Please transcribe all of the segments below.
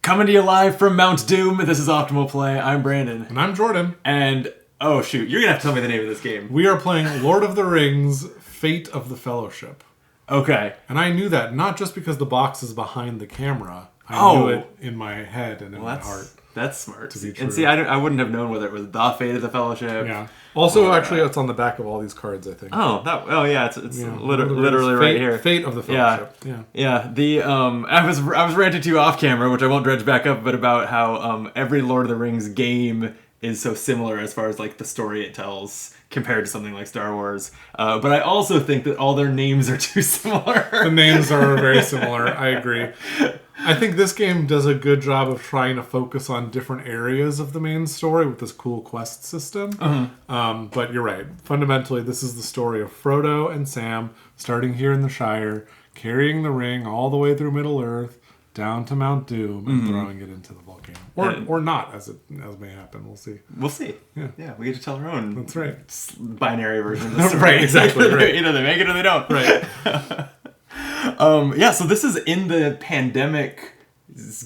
Coming to you live from Mount Doom. This is Optimal Play. I'm Brandon. And I'm Jordan. And, oh shoot, you're going to have to tell me the name of this game. We are playing Lord of the Rings, Fate of the Fellowship. Okay. And I knew that, not just because the box is behind the camera. I knew it in my head and in my heart. That's smart. To be true. And see, I wouldn't have known whether it was the Fate of the Fellowship. Yeah. Also, actually, it's on the back of all these cards, I think. Oh yeah, it's literally right here. Fate of the Fellowship. Yeah. The I was ranting to you off camera, which I won't dredge back up, but about how every Lord of the Rings game is so similar as far as like the story it tells compared to something like Star Wars. But I also think that all their names are too similar. The names are very similar. I agree. I think this game does a good job of trying to focus on different areas of the main story with this cool quest system. But you're right. Fundamentally, this is the story of Frodo and Sam starting here in the Shire, carrying the ring all the way through Middle-earth, down to Mount Doom, and throwing it into the volcano. Or not, as may happen. We'll see. Yeah, we get to tell our own. That's right. Binary version of the story. Right, exactly. Right. Either they make it or they don't. Right. So this is in the pandemic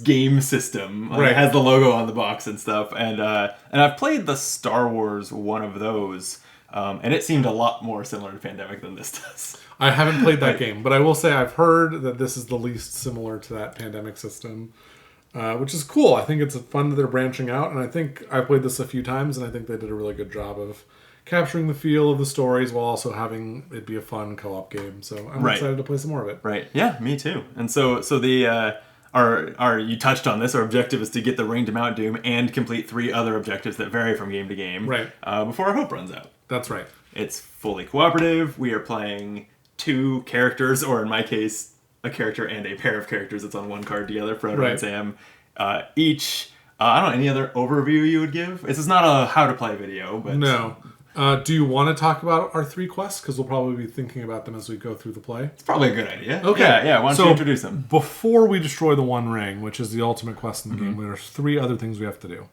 game system. Right. It has the logo on the box and stuff. And I've played the Star Wars one of those, and it seemed a lot more similar to Pandemic than this does. I haven't played that game, but I will say I've heard that this is the least similar to that Pandemic system, which is cool. I think it's fun that they're branching out, and I think I've played this a few times, and I think they did a really good job of capturing the feel of the stories while also having it be a fun co-op game. So I'm excited to play some more of it. Right. Yeah, me too. And so the our you touched on this. Our objective is to get the ring to Mount Doom and complete 3 other objectives that vary from game to game. Right. Before our hope runs out. That's right. It's fully cooperative. We are playing 2 characters, or in my case, a character and a pair of characters that's on one card together, Frodo and Sam. Each, I don't know, any other overview you would give? This is not a how-to-play video, but... No. Do you want to talk about our 3 quests? Because we'll probably be thinking about them as we go through the play. It's probably a good idea. Okay. Yeah, why don't you introduce them? Before we destroy the One Ring, which is the ultimate quest in the game, there's 3 other things we have to do.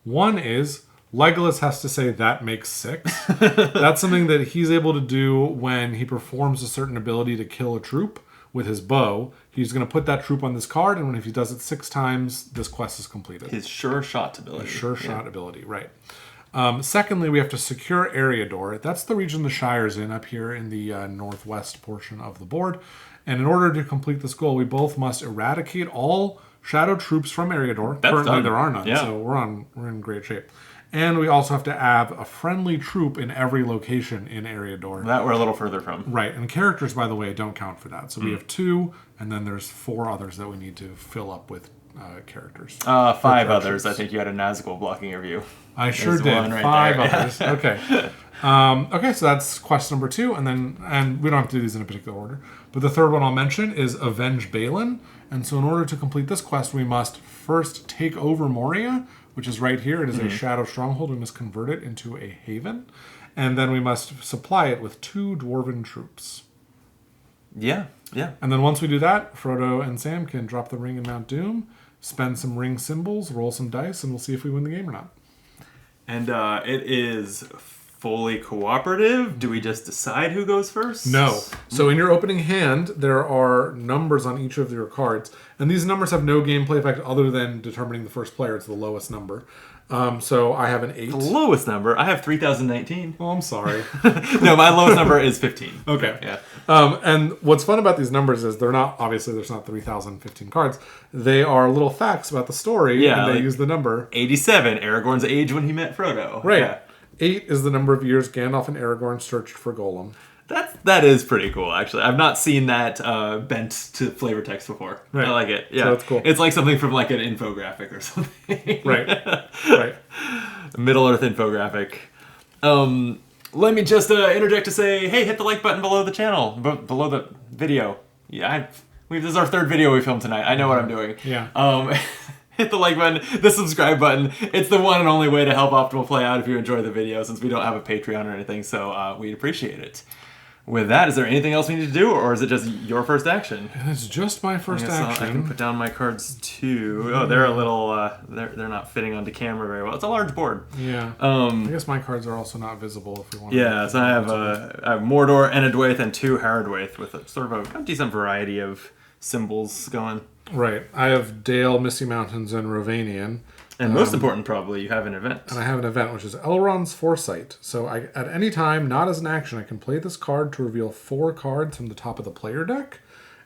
One is... Legolas has to say, "That makes 6." That's something that he's able to do when he performs a certain ability to kill a troop with his bow. He's going to put that troop on this card, and if he does it 6 times, this quest is completed. His sure shot ability. Shot ability, right. Secondly, we have to secure Eriador. That's the region the Shire's in, up here in the northwest portion of the board. And in order to complete this goal, we both must eradicate all shadow troops from Eriador. Currently, there are none, so we're in great shape. And we also have to have a friendly troop in every location in Eriador. That we're a little further from. Right, and characters, by the way, don't count for that. So we have 2, and then there's 4 others that we need to fill up with characters. 5 others. I think you had a Nazgul blocking your view. I sure did. Right 5 others. Okay. Okay, so that's quest number 2, and we don't have to do these in a particular order. But the third one I'll mention is Avenge Balin. And so in order to complete this quest, we must first take over Moria, which is right here. It is a shadow stronghold. We must convert it into a haven. And then we must supply it with 2 dwarven troops. Yeah. And then once we do that, Frodo and Sam can drop the ring in Mount Doom, spend some ring symbols, roll some dice, and we'll see if we win the game or not. And it is fully cooperative? Do we just decide who goes first? No. So in your opening hand, there are numbers on each of your cards. And these numbers have no gameplay effect other than determining the first player. It's the lowest number. So I have an 8. The lowest number? I have 3,019. Oh, I'm sorry. No, my lowest number is 15. Okay. Yeah. And what's fun about these numbers is there's not 3,015 cards. They are little facts about the story, and they use the number. 87, Aragorn's age when he met Frodo. Right. Yeah. 8 is the number of years Gandalf and Aragorn searched for Gollum. That is pretty cool, actually. I've not seen that bent to flavor text before. Right. I like it. Yeah, so that's cool. It's like something from like an infographic or something. Right. Middle Earth infographic. Let me just interject to say, hey, hit the like button below the channel, below the video. Yeah, this is our 3rd video we filmed tonight. I know what I'm doing. Yeah. Hit the like button, the subscribe button. It's the one and only way to help Optimal Play out if you enjoy the video, since we don't have a Patreon or anything, so we'd appreciate it. With that, is there anything else we need to do, or is it just your first action? It's just my first action. I can put down my cards too. Oh, they're a little, they're not fitting onto camera very well. It's a large board. Yeah. I guess my cards are also not visible if we want to. Yeah, so I have Mordor, Enedwaith, and 2 Haradwaith with a sort of a decent variety of symbols going. Right. I have Dale, Misty Mountains, and Rovanian. And most important, probably, you have an event. And I have an event, which is Elrond's Foresight. So at any time, not as an action, I can play this card to reveal 4 cards from the top of the player deck.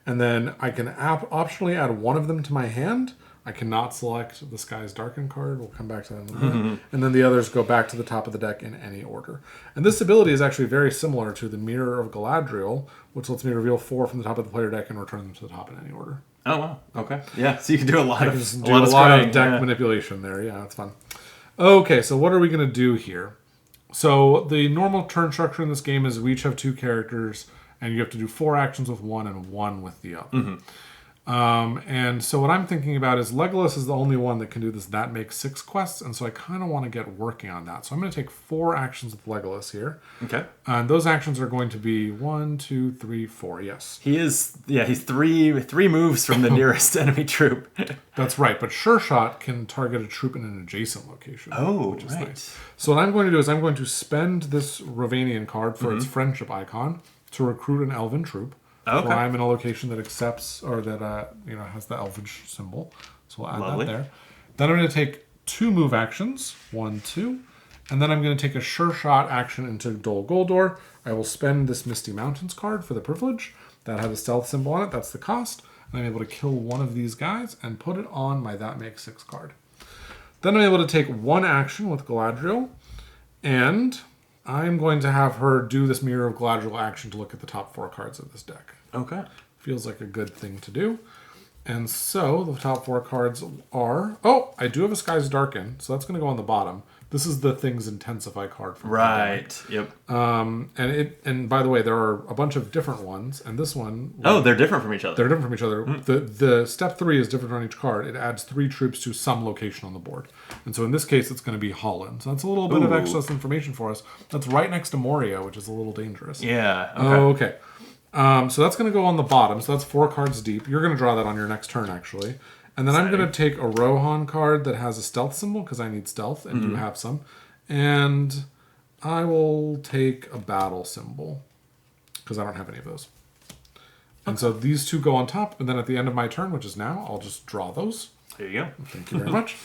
And then I can optionally add one of them to my hand. I cannot select the Sky's Darkened card. We'll come back to that in a minute. And then the others go back to the top of the deck in any order. And this ability is actually very similar to the Mirror of Galadriel, which lets me reveal 4 from the top of the player deck and return them to the top in any order. Oh, wow. Okay. Yeah, so you can do a lot of deck manipulation there. Yeah, that's fun. Okay, so what are we going to do here? So the normal turn structure in this game is we each have 2 characters, and you have to do 4 actions with one and 1 with the other. And so what I'm thinking about is Legolas is the only one that can do this That Makes 6 quests, and so I kind of want to get working on that. So I'm going to take 4 actions with Legolas here. Okay. And those actions are going to be 1, 2, 3, 4. Yes. He's 3 moves from the nearest enemy troop. That's right, but Sure Shot can target a troop in an adjacent location. Oh, which is right. nice. So what I'm going to do is I'm going to spend this Rovanian card for its friendship icon to recruit an elven troop. Okay. Where I'm in a location that accepts or that has the elvish symbol. So we'll add that there. Then I'm going to take 2 move actions, 1, 2, and then I'm going to take a Sure Shot action into Dol Guldur. I will spend this Misty Mountains card for the privilege. That has a stealth symbol on it. That's the cost. And I'm able to kill one of these guys and put it on my That Makes 6 card. Then I'm able to take 1 action with Galadriel, and I'm going to have her do this Mirror of Galadriel action to look at the top 4 cards of this deck. Okay. Feels like a good thing to do. And so the top 4 cards are... Oh, I do have a Sky's Darken, so that's going to go on the bottom. This is the Things Intensify card from Right. Yep. And by the way, there are a bunch of different ones, and this one... Oh, they're different from each other. They're different from each other. The step 3 is different on each card. It adds 3 troops to some location on the board. And so in this case, it's going to be Holland. So that's a little bit of extra information for us. That's right next to Moria, which is a little dangerous. Yeah. Okay. So that's going to go on the bottom. So that's 4 cards deep. You're going to draw that on your next turn, actually. And then I'm going to take a Rohan card that has a stealth symbol, because I need stealth, and do have some. And I will take a battle symbol, because I don't have any of those. And so these 2 go on top, and then at the end of my turn, which is now, I'll just draw those. There you go. Thank you very much.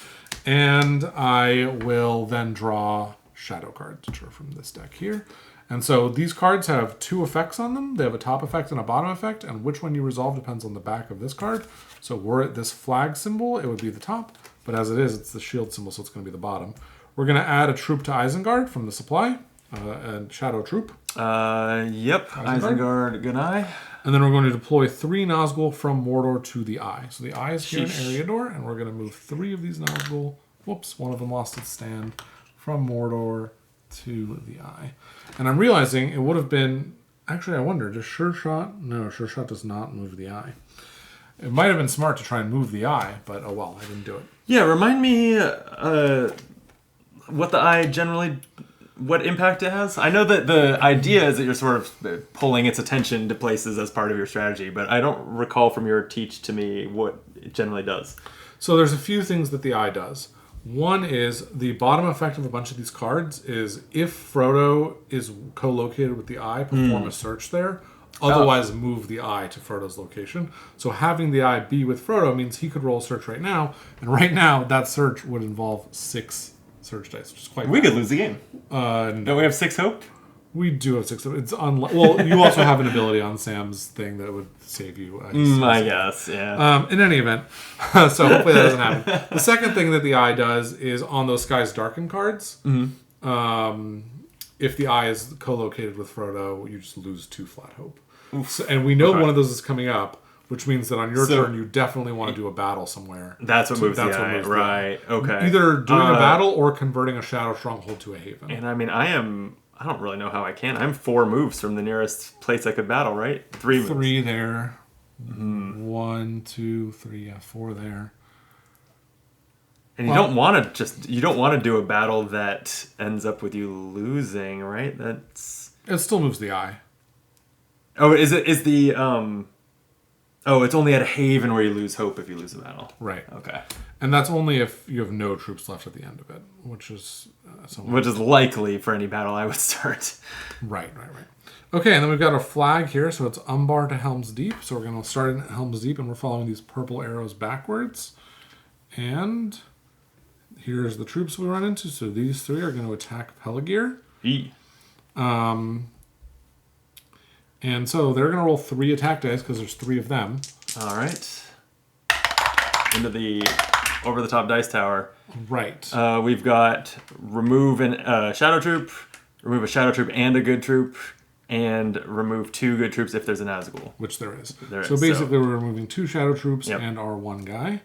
And I will then draw shadow cards, which are from this deck here. And so these cards have 2 effects on them. They have a top effect and a bottom effect, and which one you resolve depends on the back of this card. So were it this flag symbol, it would be the top, but as it is, it's the shield symbol, so it's going to be the bottom. We're going to add a troop to Isengard from the supply, a shadow troop. Yep. Isengard, good eye. And then we're going to deploy 3 Nazgul from Mordor to the Eye. So the Eye is here in Eriador, and we're going to move 3 of these Nazgul. Whoops, one of them lost its stand. From Mordor to the Eye. And I'm realizing it would have been... Actually, I wonder, does Sure Shot... No, Sure Shot does not move the Eye. It might have been smart to try and move the Eye, but oh well, I didn't do it. Yeah, remind me what the Eye generally... What impact it has? I know that the idea is that you're sort of pulling its attention to places as part of your strategy, but I don't recall from your teach to me what it generally does. So there's a few things that the Eye does. One is the bottom effect of a bunch of these cards is if Frodo is co-located with the Eye, perform a search there. Otherwise, move the Eye to Frodo's location. So having the Eye be with Frodo means he could roll a search right now, and right now that search would involve 6 search dice, which is quite. We could lose the game. No. Don't we have 6 hope? We do have 6. It's well, you also have an ability on Sam's thing that would save you. I guess, yeah. In any event, so hopefully that doesn't happen. The second thing that the Eye does is on those Sky's Darken cards. If the Eye is co-located with Frodo, you just lose 2 flat hope. So, and we know one of those is coming up, which means that on your turn you definitely want to do a battle somewhere. That's what moves the Eye, right? Okay. Either doing a battle or converting a Shadow Stronghold to a haven. And I mean, I don't really know how I can. I'm 4 moves from the nearest place I could battle, right? 3 moves. 3 there. 1, 2, 3, yeah, 4 there. And you don't want to do a battle that ends up with you losing, right? It still moves the Eye. Oh, is the Oh, it's only at a haven where you lose hope if you lose a battle. Right. Okay. And that's only if you have no troops left at the end of it, which is likely for any battle I would start. Right. Okay, and then we've got a flag here, so it's Umbar to Helm's Deep. So we're going to start in Helm's Deep, and we're following these purple arrows backwards. And here's the troops we run into. So these three are going to attack Peligir. And so they're going to roll 3 attack dice because there's 3 of them. All right. Into the over-the-top dice tower. Right. We've got remove a shadow troop, remove a shadow troop and a good troop, and remove 2 good troops if there's a Nazgul. Which there is. There so is, basically we're removing 2 shadow troops Yep. and our 1 guy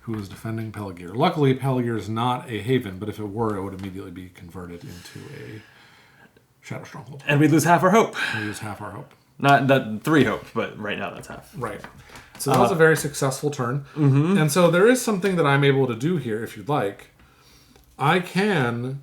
who is defending Peligir. Luckily, Peligir is not a haven, but if it were, it would immediately be converted into a shadow stronghold. And we lose half our hope. We lose half our hope. Not that 3 hope, but right now that's half. Right. So that was a very successful turn. Mm-hmm. And so there is something that I'm able to do here, if you'd like. I can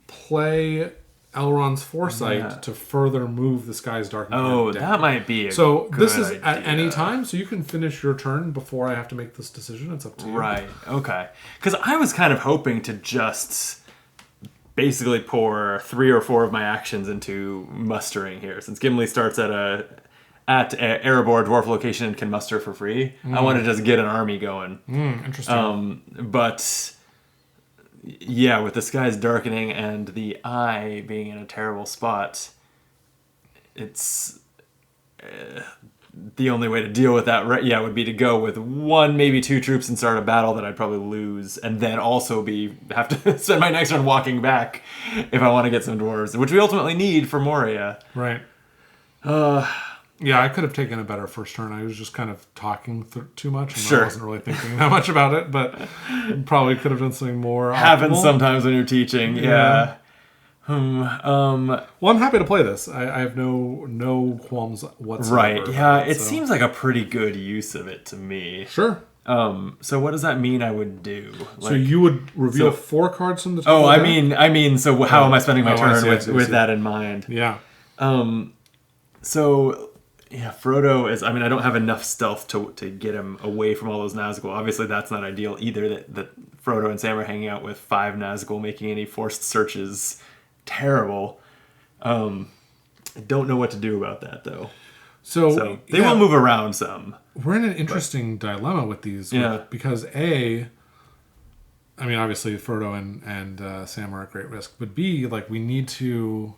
play Elrond's Foresight to further move the Sky's Darkened Oh, down. that might be a So good this is idea. at any time, so you can finish your turn before I have to make this decision. It's up to you. Right, okay. Because I was kind of hoping to just basically pour 3 or 4 of my actions into mustering here. Since Gimli starts at Erebor dwarf location and can muster for free, I want to just get an army going. Interesting. But yeah, with the skies darkening and the eye being in a terrible spot, it's the only way to deal with that. Yeah, would be to go with 1, maybe 2 troops and start a battle that I'd probably lose, and then also have to spend my next turn walking back if I want to get some dwarves, which we ultimately need for Moria. Right. Yeah, I could have taken a better first turn. I was just kind of talking too much, and Sure. I wasn't really thinking that much about it, but probably could have done something more Happens optimal. sometimes when you're teaching, yeah. Well, I'm happy to play this. I have no qualms whatsoever. Right, yeah, about it seems like a pretty good use of it to me. Sure. So what does that mean I would do? So you would reveal 4 cards from the top Oh, of I the deck? mean, so how am I spending my I turn see, I see. with that in mind? Yeah. So, yeah, Frodo is... I mean, I don't have enough stealth to get him away from all those Nazgul. Obviously, that's not ideal either, that Frodo and Sam are hanging out with 5 Nazgul, making any forced searches terrible. I don't know what to do about that, though. So they will move around some. We're in an interesting dilemma with these. Because A, I mean, obviously Frodo and Sam are at great risk, but B, like we need to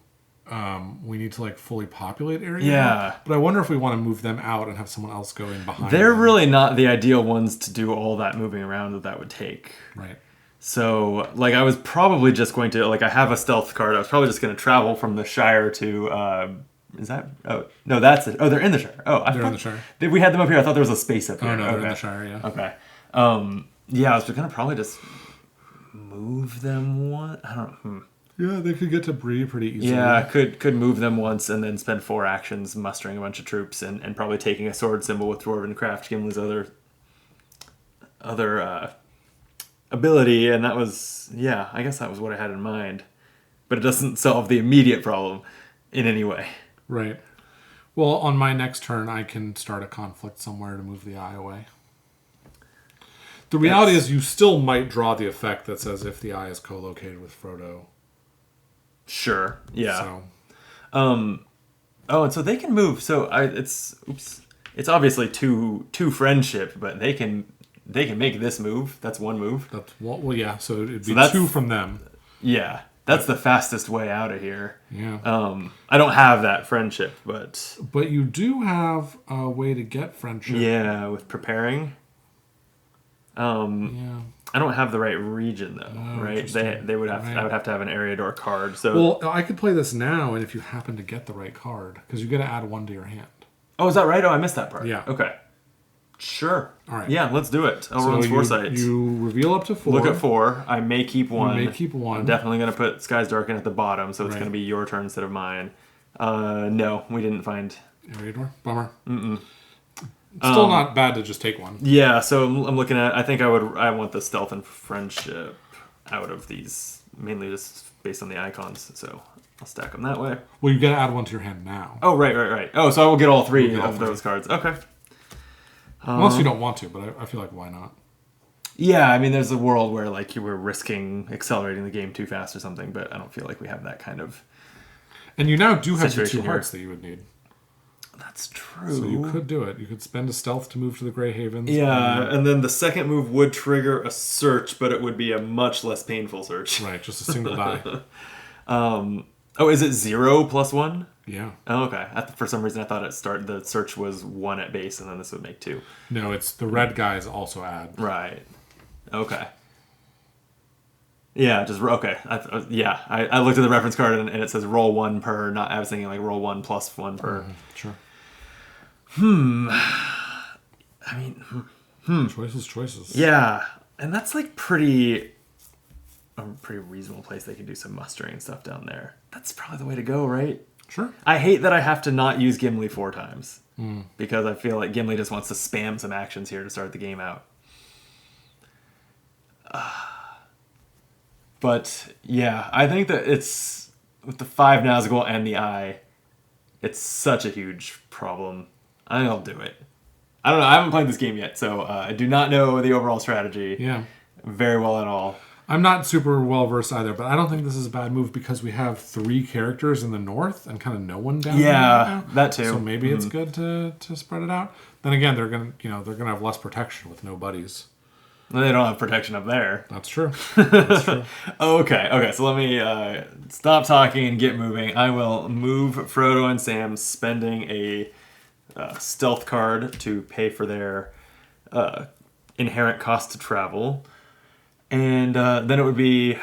like fully populate area. Yeah. But I wonder if we want to move them out and have someone else go in behind. They're them. really not the ideal ones to do all that moving around that would take. Right. So, like, I was probably just going to, like, I have a stealth card. I was probably just going to travel from the Shire to, is that, oh, no, that's it. Oh, they're in the Shire. Oh, They're in the Shire. We had them up here. I thought there was a space up here. Oh, no, they're in the Shire, yeah. Okay. Yeah, I was going to probably just move them one. I don't know. Yeah, they could get to Bree pretty easily. Yeah, could move them once and then spend 4 actions mustering a bunch of troops and probably taking a sword symbol with Dwarven Craft, Gimli's other ability, and that was, yeah, I guess that was what I had in mind. But it doesn't solve the immediate problem in any way. Right. Well, on my next turn, I can start a conflict somewhere to move the eye away. The reality is you still might draw the effect that says if the eye is co-located with Frodo. Sure, yeah. So. Oh, and so they can move. So it's obviously two friendship, but they can make this move. That's one move. That's well, yeah. So it'd be that's 2 from them. Yeah, that's the fastest way out of here. Yeah. I don't have that friendship, but you do have a way to get friendship. yeah, with preparing. Yeah. I don't have the right region though, right? They would have Right. I would have to have an Eriador card. So Well, I could play this now, and if you happen to get the right card, because you got to add 1 to your hand. oh, is that right? Oh, I missed that part. Yeah. Okay. Sure. All right. Yeah, let's do it. Elrond's So Foresight. you reveal up to 4. Look at 4. I may keep 1. You may keep 1. I'm definitely going to put Skies Darken at the bottom, so it's Right. going to be your turn instead of mine. No, we didn't find... Eriador? Bummer. Still not bad to just take 1. Yeah, so I'm looking at... I want the Stealth and Friendship out of these, mainly just based on the icons, so I'll stack them that way. Well, you got to add 1 to your hand now. Oh, right. Oh, so I will get all 3 of those cards. Okay. Unless you don't want to, but I feel like why not? Yeah, I mean, there's a world where like you were risking accelerating the game too fast or something, but I don't feel like we have that kind of And you now do have the situation 2 here. hearts that you would need. That's true. So you could do it. You could spend a stealth to move to the Grey Havens. Yeah, and then the second move would trigger a search, but it would be a much less painful search. Right, just a single die. Oh, is it 0 plus 1? Yeah. Oh, okay. For some reason, I thought the search was 1 at base, and then this would make 2. No, it's the red guys also add. Right. Okay. Yeah, just okay. I looked at the reference card and it says roll 1 per. Not I was thinking like roll 1 plus 1 per. Sure. I mean, Choices. yeah, and that's like a pretty reasonable place. They can do some mustering and stuff down there. That's probably the way to go, right? Sure. I hate that I have to not use Gimli 4 times because I feel like Gimli just wants to spam some actions here to start the game out. But yeah, I think that it's with the 5 Nazgul and the Eye, it's such a huge problem. I think I'll do it. I don't know. I haven't played this game yet, so I do not know the overall strategy very well at all. I'm not super well versed either, but I don't think this is a bad move because we have 3 characters in the north and kind of no one down here right now. That too. So maybe it's good to spread it out. Then again, they're gonna have less protection with no buddies. They don't have protection up there. That's true. That's true. Okay. So let me stop talking and get moving. I will move Frodo and Sam, spending a stealth card to pay for their inherent cost to travel. And then it would be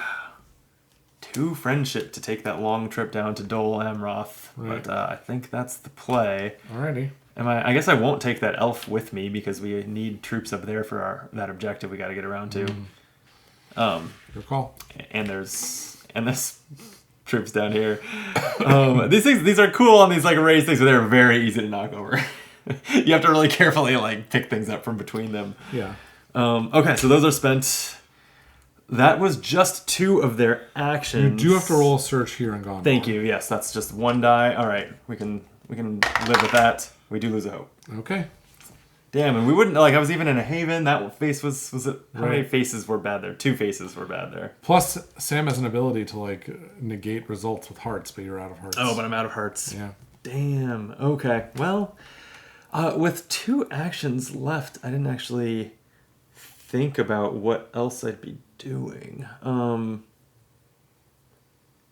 2 friendship to take that long trip down to Dol Amroth. Right. But I think that's the play. Alrighty. I guess I won't take that elf with me because we need troops up there for that objective we got to get around to. Your call. And there's troops down here. These are cool on these like raised things, but they're very easy to knock over. You have to really carefully like pick things up from between them. Yeah. Okay, so those are spent. That was just 2 of their actions. You do have to roll a search here and gone. Thank you. Yes, that's just 1 die. All right, we can live with that. We do lose a hope. Okay. Damn, and we wouldn't I was even in a haven. That face was it? How many Right. faces were bad there? 2 faces were bad there. Plus, Sam has an ability to like negate results with hearts, but you're out of hearts. Oh, but I'm out of hearts. Yeah. Damn. Okay. Well, with 2 actions left, I didn't actually think about what else I'd be doing.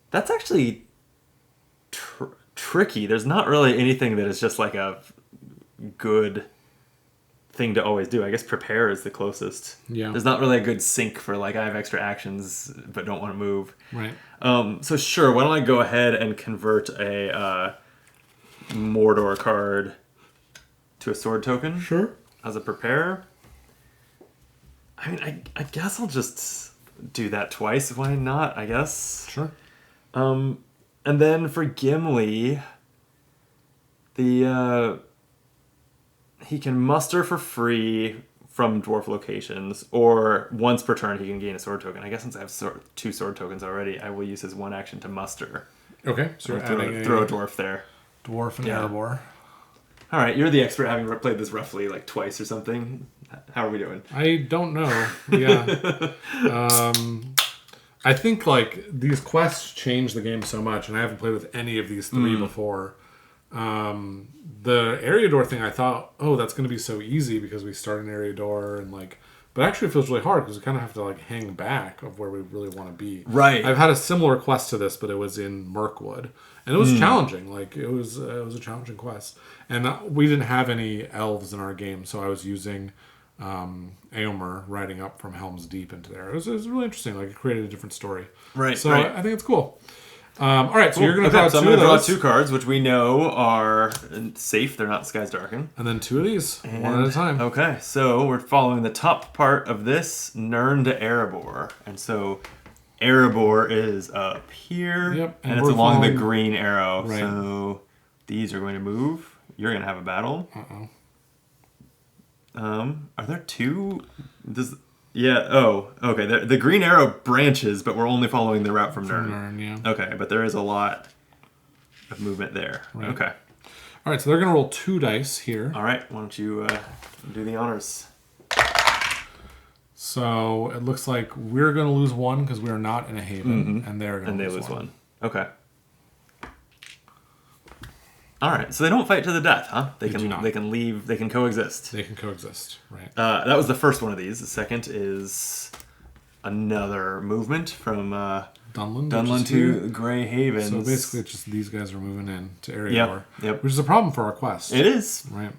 That's actually tricky. There's not really anything that is just like a good thing to always do. I guess prepare is the closest. Yeah. There's not really a good sync for like I have extra actions but don't want to move. Right. So sure, why don't I go ahead and convert a Mordor card to a sword token? Sure. As a prepare. I mean, I guess I'll just do that twice. Why not, I guess? Sure. And then for Gimli, he can muster for free from dwarf locations, or once per turn he can gain a sword token. I guess since I have 2 sword tokens already, I will use his 1 action to muster. Okay. So you're adding Throw a dwarf there. dwarf and Yeah. Erebor. All right, you're the expert, having played this roughly like twice or something. How are we doing? I don't know. Yeah. I think like these quests change the game so much, and I haven't played with any of these 3 before. The Eriador thing, I thought, oh, that's going to be so easy because we start in Eriador and like, but actually it feels really hard because we kind of have to like hang back of where we really want to be. Right. I've had a similar quest to this, but it was in Mirkwood, and it was challenging. Like it was a challenging quest, and we didn't have any elves in our game, so I was using Eomer riding up from Helm's Deep into there. It was really interesting. Like it created a different story. Right. So right. I think it's cool. All right, so you're going to Okay, draw so I'm 2 going of to draw those. 2 cards, which we know are safe. They're not Skies Darken. And then 2 of these, one at a time. Okay, so we're following the top part of this, Nirn to Erebor. And so Erebor is up here, Yep, and and it's we're along the following- green arrow. Right. So these are going to move. You're going to have a battle. Are there 2? Yeah, oh, okay. The green arrow branches, but we're only following the route from Nirn. Nirn, yeah. Okay, but there is a lot of movement there. Right. Okay. All right, so they're going to roll 2 dice here. All right, why don't you do the honors? So it looks like we're going to lose 1 because we are not in a haven, and they're going to And they lose 1. Okay. All right, so they don't fight to the death, huh? They do not. They can leave. They can coexist. They can coexist, right? That was the first one of these. The second is another movement from Dunland to Grey Havens. So basically, it's just these guys are moving in to Eriador, yep. Which is a problem for our quest. It is. Right.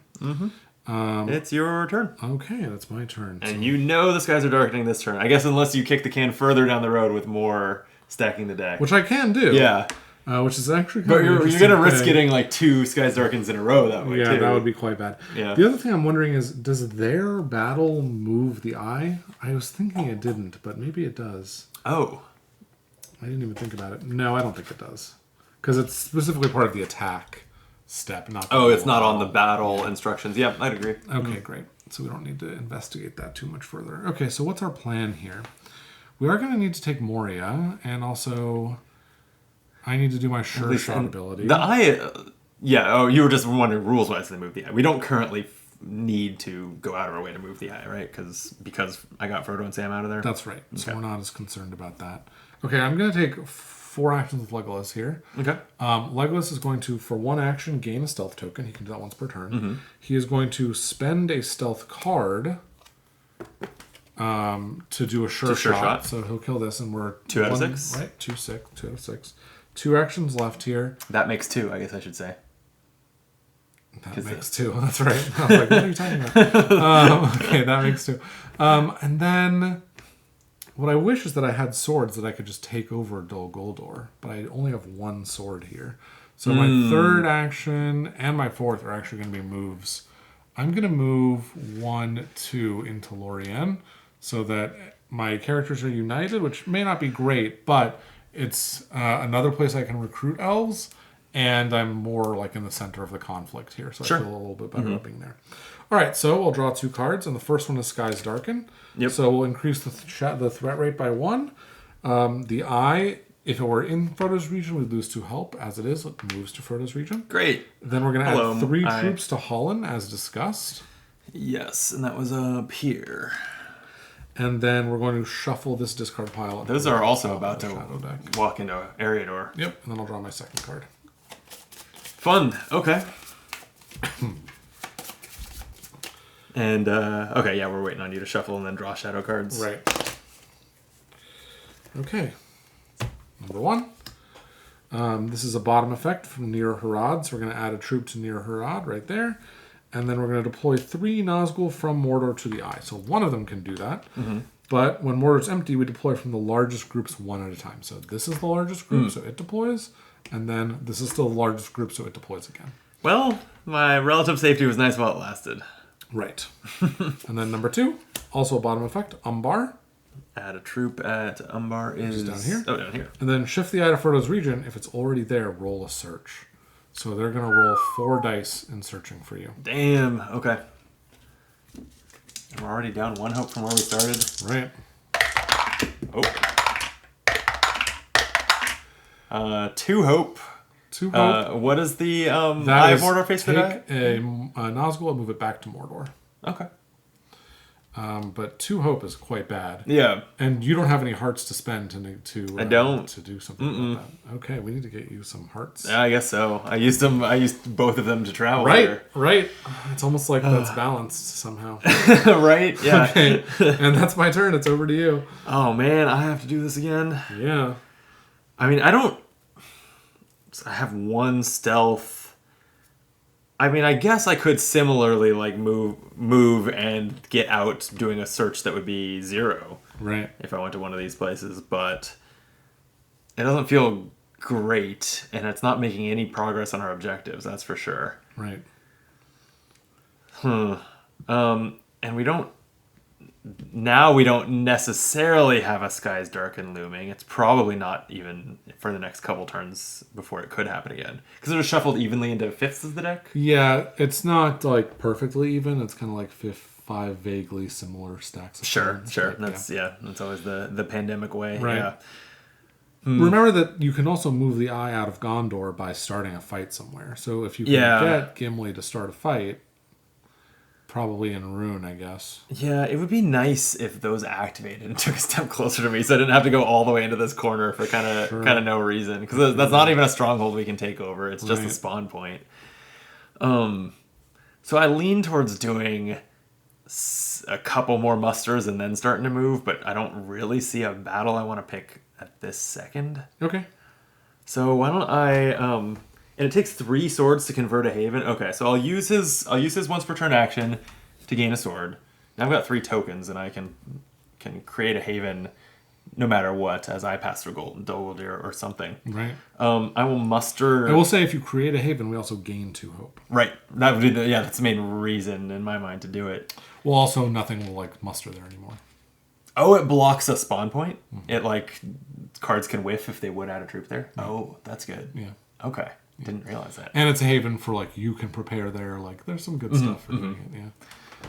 It's your turn. Okay, that's my turn. And you know the skies are darkening this turn. I guess unless you kick the can further down the road with more stacking the deck. Which I can do. Yeah. Which is actually kind of you're going to risk getting like 2 skies darkens in a row that way, too. Yeah, that would be quite bad. Yeah. The other thing I'm wondering is, does their battle move the eye? I was thinking it didn't, but maybe it does. Oh. I didn't even think about it. No, I don't think it does. Because it's specifically part of the attack step, not the it's not on the battle instructions. Yeah, I'd agree. Okay, great. So we don't need to investigate that too much further. Okay, so what's our plan here? We are going to need to take Moria, and also I need to do my sure shot ability. The eye... you were just wondering rules-wise to move the eye. We don't currently need to go out of our way to move the eye, right? Because I got Frodo and Sam out of there? That's right. Okay. So we're not as concerned about that. Okay, I'm going to take 4 actions with Legolas here. Okay. Legolas is going to, for 1 action, gain a stealth token. He can do that once per turn. He is going to spend a stealth card to do a sure shot. So he'll kill this, and we're 2 out of 6. Right, 2 out of 6. 2 actions left here. That makes 2, I guess I should say. That makes 2. That's right. I was like, what are you talking about? Okay, that makes 2. And then what I wish is that I had swords that I could just take over Dol Guldur, but I only have 1 sword here. So my 3rd action and my 4th are actually going to be moves. I'm going to move 1, 2 into Lorien so that my characters are united, which may not be great, but it's another place I can recruit elves, and I'm more like in the center of the conflict here, so I feel a little bit better being there. All right, so I'll draw 2 cards, and the first one is Skies Darken. Yep. So we'll increase the threat rate by 1. The eye, if it were in Frodo's region, we'd lose 2 help. As it is, it moves to Frodo's region. Great. Then we're going to add 3 troops to Holland, as discussed. Yes, and that was up here. And then we're going to shuffle this discard pile. Those are also about to walk into Eriador. Yep, and then I'll draw my 2nd card. Fun. Okay. And, we're waiting on you to shuffle and then draw shadow cards. Right. Okay. Number 1. This is a bottom effect from Near Harad, so we're going to add a troop to Near Harad right there. And then we're going to deploy 3 Nazgul from Mordor to the eye. So 1 of them can do that. But when Mordor's empty, we deploy from the largest groups 1 at a time. So this is the largest group, so it deploys. And then this is still the largest group, so it deploys again. Well, my relative safety was nice while it lasted. Right. And then number 2, also a bottom effect, Umbar. Add a troop at Umbar is down here. Oh, down here. And then shift the eye to Frodo's region. If it's already there, roll a search. So they're going to roll 4 dice in searching for you. Damn. Okay. We're already down 1 hope from where we started. Right. Oh. 2 hope. 2 hope. What is the Eye of Mordor face for that? Take a Nazgul and move it back to Mordor. Okay. But 2 hope is quite bad. Yeah. And you don't have any hearts to spend I don't. to do something about that. Okay, we need to get you some hearts. Yeah, I guess so. I used both of them to travel. Right. It's almost like that's balanced somehow. Right? Yeah. Okay. And that's my turn. It's over to you. Oh man, I have to do this again. Yeah. I mean, I have 1 stealth. I mean, I guess I could similarly like move and get out doing a search that would be 0. Right. If I went to one of these places, but it doesn't feel great, and it's not making any progress on our objectives, that's for sure. Right. And we don't necessarily have a Skies Darken looming. It's probably not even for the next couple turns before it could happen again. Because it was shuffled evenly into 5ths of the deck. Yeah, it's not like perfectly even. It's kind of like 5 vaguely similar stacks of cards. Sure. That's always the pandemic way. Right. Yeah. Remember that you can also move the eye out of Gondor by starting a fight somewhere. So if you can get Gimli to start a fight, probably in Rune, I guess. Yeah, it would be nice if those activated and took a step closer to me, so I didn't have to go all the way into this corner for kind of no reason. Because that's not even a stronghold we can take over. It's just a spawn point. So I lean towards doing a couple more musters and then starting to move, but I don't really see a battle I want to pick at this second. Okay. So why don't I? And it takes 3 swords to convert a haven. Okay, so I'll use his once per turn action to gain a sword. Now I've got 3 tokens, and I can create a haven no matter what as I pass through Dolguldir or something. Right. I will muster. I will say, if you create a haven, we also gain 2 hope. Right. That would be that's the main reason in my mind to do it. Well, also nothing will like muster there anymore. Oh, it blocks a spawn point. It cards can whiff if they would add a troop there. Yeah. Oh, that's good. Yeah. Okay. Didn't realize that. And it's a haven for you can prepare there. There's some good stuff for doing it.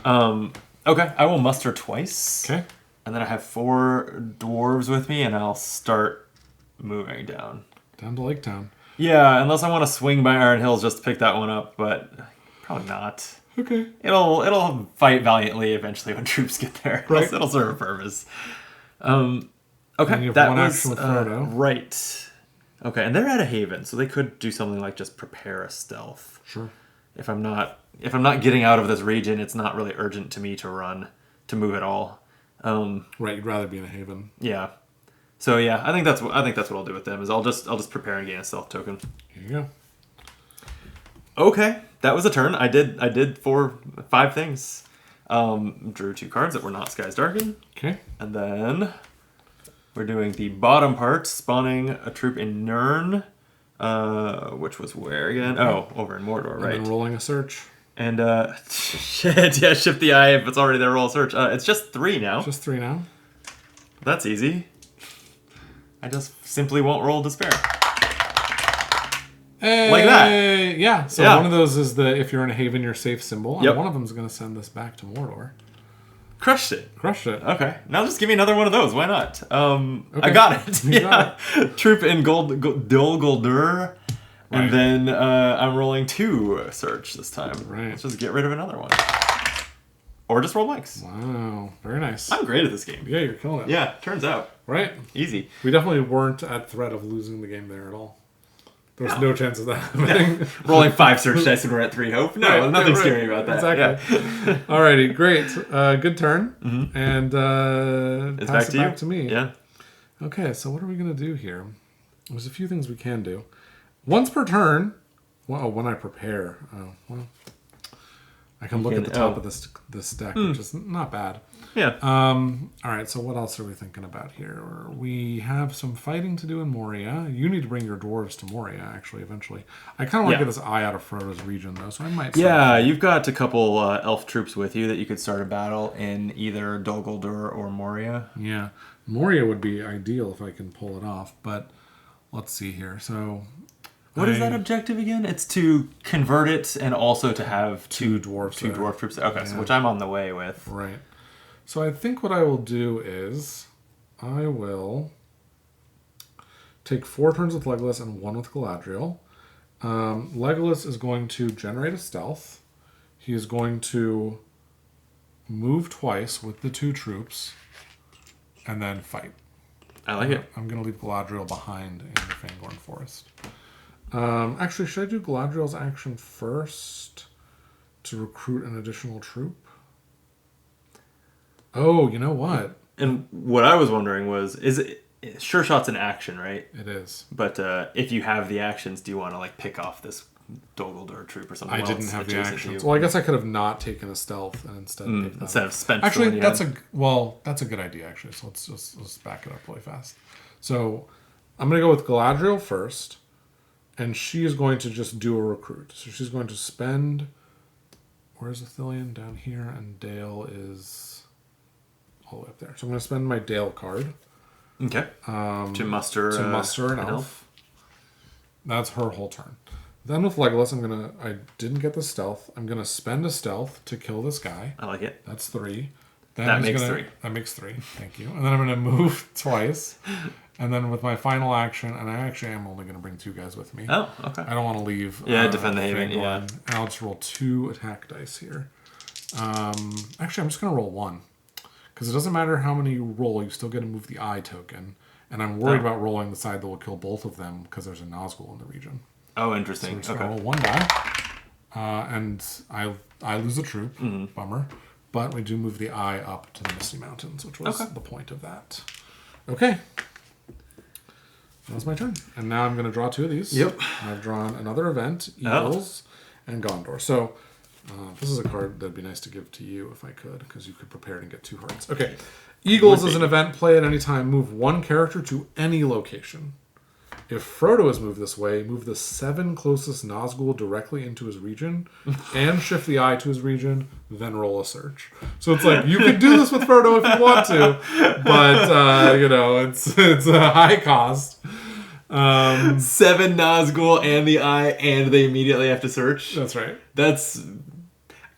Yeah. Okay. I will muster twice. Okay. And then I have 4 dwarves with me, and I'll start moving down. Down to Lake Town. Yeah, unless I want to swing by Iron Hills just to pick that one up, but probably not. Okay. It'll fight valiantly eventually when troops get there. Right. It'll serve a purpose. And Okay, you have that one was action with Frodo. right. Okay, and they're at a haven, so they could do something like just prepare a stealth. Sure. If I'm not getting out of this region, it's not really urgent to me to move at all. Right, you'd rather be in a haven. Yeah. So yeah, I think that's what I'll do with them. Is I'll just prepare and gain a stealth token. Here you go. Okay, that was a turn. I did 5 things. Drew 2 cards that were not Skies Darken. Okay. And then we're doing the bottom part, spawning a troop in Nirn, which was where again? Oh, over in Mordor, right? And then rolling a search. And shit, yeah, shift the eye if it's already there. Roll a search. It's just 3 now. Just 3 now. That's easy. I just simply won't roll despair. Hey, like that. Yeah. So Yeah. one of those is the if you're in a haven, you're safe symbol. And Yep. one of them is going to send this back to Mordor. Crushed it. Crushed it. Okay, now just give me another one of those. Why not? Okay. I got it. You Yeah, got troop in Dol Guldur, Right. and then I'm rolling 2 search this time. Right. Let's just get rid of another one, or just roll blanks. Wow. Very nice. I'm great at this game. Yeah, you're killing it. Yeah, turns out Right. easy. We definitely weren't at threat of losing the game there at all. There was no chance of that happening. Rolling 5 search dice and we're at 3 hope. No, Right, nothing right. scary about that. Exactly. Yeah. Alrighty, great. Good turn. Mm-hmm. And It's pass back it to back you. to me. Yeah. Okay, so what are we going to do here? There's a few things we can do. Once per turn, well, when I prepare, I can look at the top of this deck, which is not bad. Yeah. All right, so what else are we thinking about here? We have some fighting to do in Moria. You need to bring your dwarves to Moria, actually, eventually. I kind of want to get this eye out of Frodo's region, though, so I might... Yeah, you've got a couple elf troops with you that you could start a battle in either Dol Guldur or Moria. Yeah, Moria would be ideal if I can pull it off, but let's see here. So... What is that objective again? It's to convert it and also to have two dwarf troops. Okay, so which I'm on the way with. Right. So I think what I will do is I will take 4 turns with Legolas and 1 with Galadriel. Legolas is going to generate a stealth. He is going to move twice with the 2 troops and then fight. I like it. I'm going to leave Galadriel behind in the Fangorn Forest. Actually, should I do Galadriel's action first to recruit an additional troop? Oh, you know what? And what I was wondering was, Sure Shot's an action, right? It is. But if you have the actions, do you want to pick off this Dol Guldur troop or something? I didn't have the actions. Well, I guess I could have not taken a stealth and instead picked that instead up. of spent. Actually, that's a good idea. Actually, so let's back it up really fast. So I'm gonna go with Galadriel first, and she is going to just do a recruit. So she's going to spend. Where's Athelion? Down here, and Dale is all the way up there. So I'm going to spend my Dale card. Okay. To muster an elf. That's her whole turn. Then with Legolas, I didn't get the stealth. I'm gonna spend a stealth to kill this guy. I like it. That's 3. Then That makes 3. That makes 3. Thank you. And then I'm gonna move twice. And then with my final action, and I actually am only gonna bring 2 guys with me. Oh, okay. I don't want to leave. Defend the haven. Fangorn. Yeah. And I'll just roll 2 attack dice here. Actually, I'm just gonna roll 1 because it doesn't matter how many you roll. You still get to move the eye token. And I'm worried about rolling the side that will kill both of them because there's a Nazgul in the region. Oh, interesting. So okay. roll 1 die. And I lose a troop. Bummer. But we do move the eye up to the Misty Mountains, which was the point of that. Okay. That was my turn. And now I'm going to draw 2 of these. Yep. I've drawn another event, Eagles and Gondor. So this is a card that'd be nice to give to you if I could, because you could prepare it and get 2 hearts. Okay. Eagles is an event. Play at any time. Move 1 character to any location. If Frodo is moved this way, move the 7 closest Nazgul directly into his region and shift the eye to his region, then roll a search. So it's like, you can do this with Frodo if you want to, but, it's a high cost. 7 Nazgul and the eye, and they immediately have to search. That's right.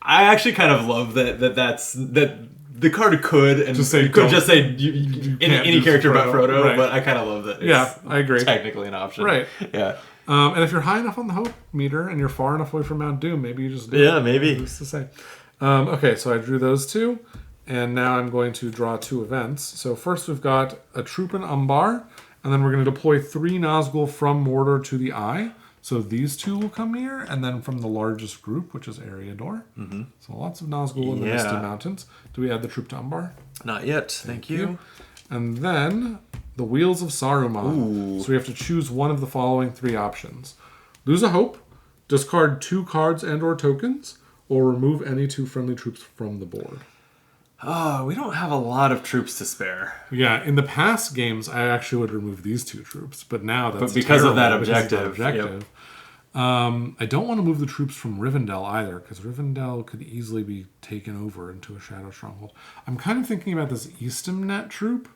I actually kind of love that the card could and just say, any character but Frodo, right. But I kind of love that. Yeah, I agree. Technically an option, right? Yeah. And if you're high enough on the hope meter and you're far enough away from Mount Doom, maybe you just do it. Maybe. Who's to say? Okay, so I drew those 2, and now I'm going to draw 2 events. So first we've got a troop in Umbar, and then we're going to deploy 3 Nazgul from Mordor to the Eye. So these 2 will come here, and then from the largest group, which is Eriador. Mm-hmm. So lots of Nazgul in the Misty Mountains. Do we add the troop to Umbar? Not yet. Thank you. And then the Wheels of Saruman. Ooh. So we have to choose one of the following 3 options. Lose a hope, discard 2 cards and or tokens, or remove any 2 friendly troops from the board. Oh, we don't have a lot of troops to spare. Yeah, in the past games, I actually would remove these 2 troops, but now that's because of that objective. Yep. I don't want to move the troops from Rivendell either, because Rivendell could easily be taken over into a Shadow Stronghold. I'm kind of thinking about this Eastamnet troop,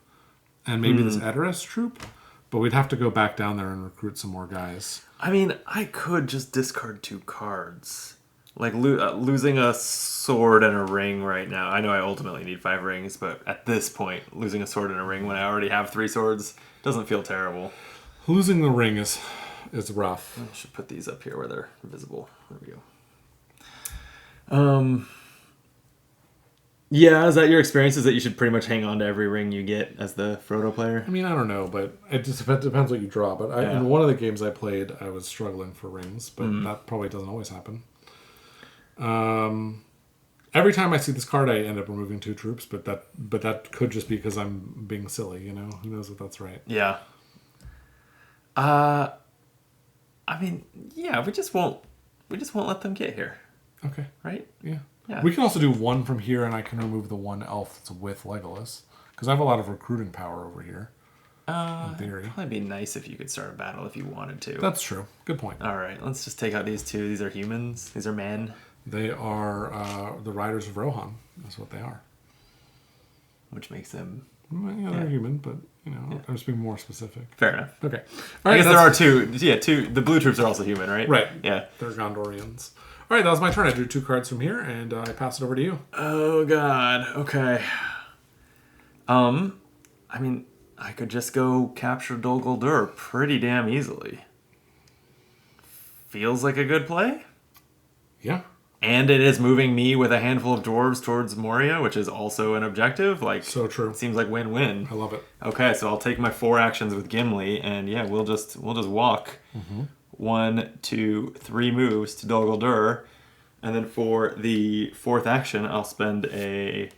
and maybe this Edoras troop, but we'd have to go back down there and recruit some more guys. I mean, I could just discard 2 cards. Like losing a sword and a ring right now. I know I ultimately need 5 rings, but at this point, losing a sword and a ring when I already have 3 swords doesn't feel terrible. Losing the ring is rough. I should put these up here where they're visible. There we go. Yeah, is that your experience? Is that you should pretty much hang on to every ring you get as the Frodo player? I mean, I don't know, but it just depends what you draw. But in one of the games I played, I was struggling for rings, but that probably doesn't always happen. Every time I see this card, I end up removing 2 troops, but that could just be because I'm being silly, Who knows if that's right? Yeah. I mean, yeah, we just won't let them get here. Okay. Right? Yeah. Yeah. We can also do 1 from here, and I can remove the 1 elf that's with Legolas, because I have a lot of recruiting power over here. In theory. It'd probably be nice if you could start a battle if you wanted to. That's true. Good point. All right, let's just take out these 2. These are humans. These are men. They are the Riders of Rohan. That's what they are. Which makes them... Yeah, they're human, but, I'm just being more specific. Fair enough. Okay. All right, I guess there are 2. Yeah, 2. The blue troops are also human, right? Right. Yeah. They're Gondorians. All right, that was my turn. I drew 2 cards from here, and I pass it over to you. Oh, God. Okay. I mean, I could just go capture Dol Guldur pretty damn easily. Feels like a good play. Yeah. And it is moving me with a handful of dwarves towards Moria, which is also an objective. So true. It seems like win-win. I love it. Okay, so I'll take my 4 actions with Gimli, and yeah, we'll just walk 1, 2, 3 moves to Dol Guldur, and then for the 4th action, I'll spend Anadwaith.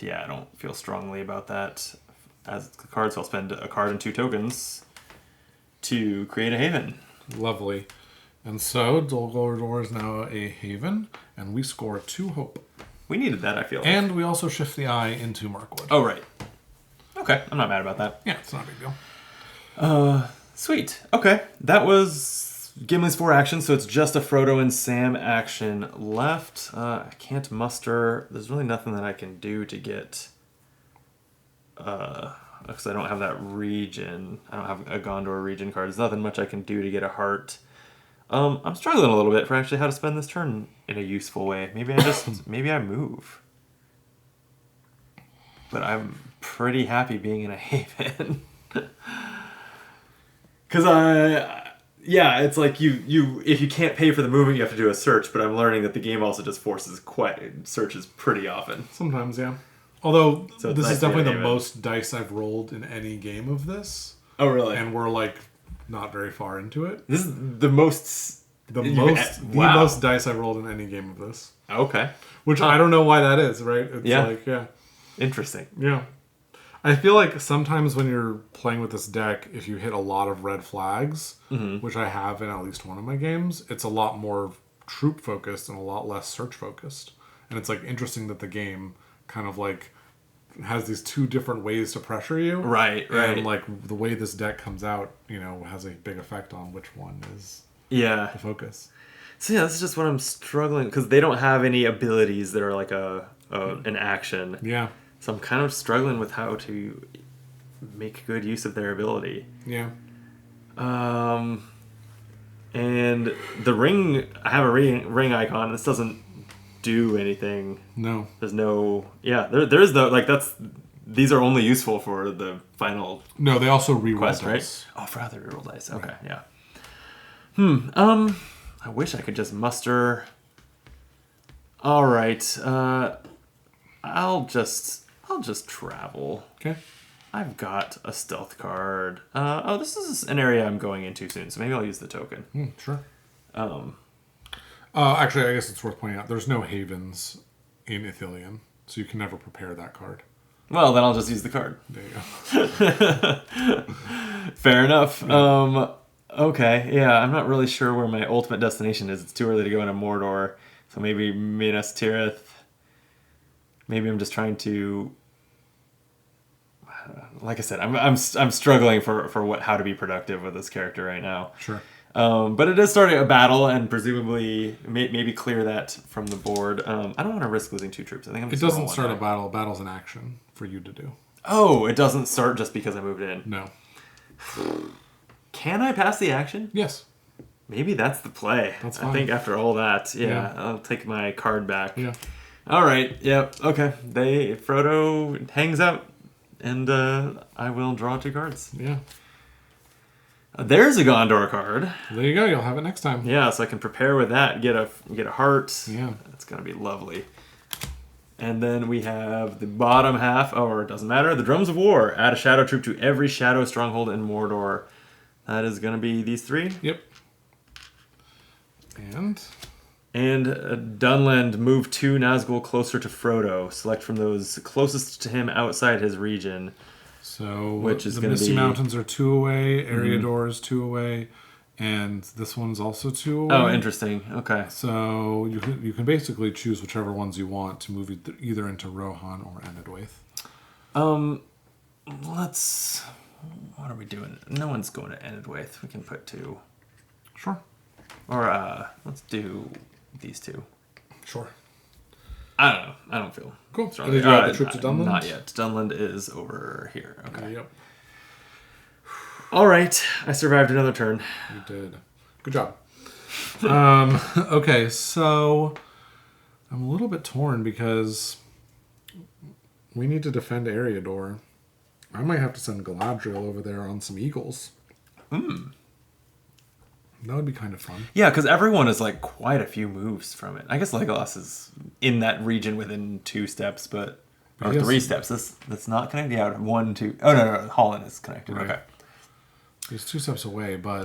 Yeah, I don't feel strongly about that as the card, so I'll spend a card and 2 tokens to create a haven. Lovely. And so, Dol Guldur is now a haven, and we score 2 hope. We needed that, I feel like. And we also shift the eye into Mirkwood. Oh, right. Okay, I'm not mad about that. Yeah, it's not a big deal. Sweet. Okay, that was Gimli's 4 actions, so it's just a Frodo and Sam action left. I can't muster... There's really nothing that I can do to get... because I don't have that region. I don't have a Gondor region card. There's nothing much I can do to get a heart. I'm struggling a little bit for actually how to spend this turn in a useful way. Maybe I move. But I'm pretty happy being in a haven. Because it's like you if you can't pay for the moving, you have to do a search. But I'm learning that the game also just forces searches pretty often. Sometimes, yeah. Although So this nice is definitely to the have most dice I've rolled in any game of this. Oh, really? And we're not very far into it. This is the most The Wow. most dice I've rolled in any game of this. Okay. Which I don't know why that is, right? It's Yeah. Interesting. Yeah. I feel like sometimes when you're playing with this deck, if you hit a lot of red flags, which I have in at least one of my games, it's a lot more troop focused and a lot less search focused. And it's like interesting that the game kind of like has these two different ways to pressure you. Right. And like the way this deck comes out, has a big effect on which one is the focus. So yeah, this is just what I'm struggling, because they don't have any abilities that are like an action. Yeah. So I'm kind of struggling with how to make good use of their ability. Yeah. And the ring, I have a ring icon. This doesn't do anything. No. There's no. Yeah, there is no, like, these are only useful for the final. No, they also reroll quest, dice. Right? Oh, for other reroll dice. Okay, yeah. I wish I could just muster. All right. I'll just travel. Okay. I've got a stealth card. This is an area I'm going into soon, so maybe I'll use the token. Sure. Actually, I guess it's worth pointing out there's no havens in Ithilien, so you can never prepare that card. Well, then I'll just use the card. There you go. Fair enough. Okay, yeah, I'm not really sure where my ultimate destination is. It's too early to go into Mordor, so maybe Minas Tirith. Maybe I'm just trying to. Like I said, I'm struggling for how to be productive with this character right now. Sure. But it is starting a battle, and presumably maybe clear that from the board. I don't want to risk losing 2 troops. I think I'm. It doesn't start a battle. A battle's an action for you to do. Oh, it doesn't start just because I moved in. No. Can I pass the action? Yes. Maybe that's the play. That's fine. I think after all that, yeah, I'll take my card back. Yeah. All right. Yep. Okay. Frodo hangs out, and I will draw 2 cards. Yeah. There's a Gondor card. There you go. You'll have it next time. Yeah, so I can prepare with that. Get a heart. Yeah. That's gonna be lovely. And then we have the bottom half, or it doesn't matter. The Drums of War. Add a shadow troop to every shadow stronghold in Mordor. That is gonna be these 3. Yep. And Dunland, move 2 Nazgul closer to Frodo. Select from those closest to him outside his region. So which is the going to Misty be Mountains are 2 away, Eriador is 2 away, and this one's also 2 away. Oh, interesting. Okay. So you can basically choose whichever ones you want to move either into Rohan or Enedwaith. What are we doing? No one's going to Enedwaith. We can put 2. Sure. Or let's do these 2. Sure. I don't know. I don't feel Cool. strong. Did you add the troop to Dunland? Not yet. Dunland is over here. Okay. Yep. All right. I survived another turn. You did. Good job. Okay, so I'm a little bit torn because we need to defend Eriador. I might have to send Galadriel over there on some eagles. That would be kind of fun. Yeah, because everyone is like quite a few moves from it. I guess Legolas is in that region within 2 steps, or 3 steps. That's not connected. Yeah, 1, 2. Oh no, Holland is connected. Right. Okay. He's 2 steps away, but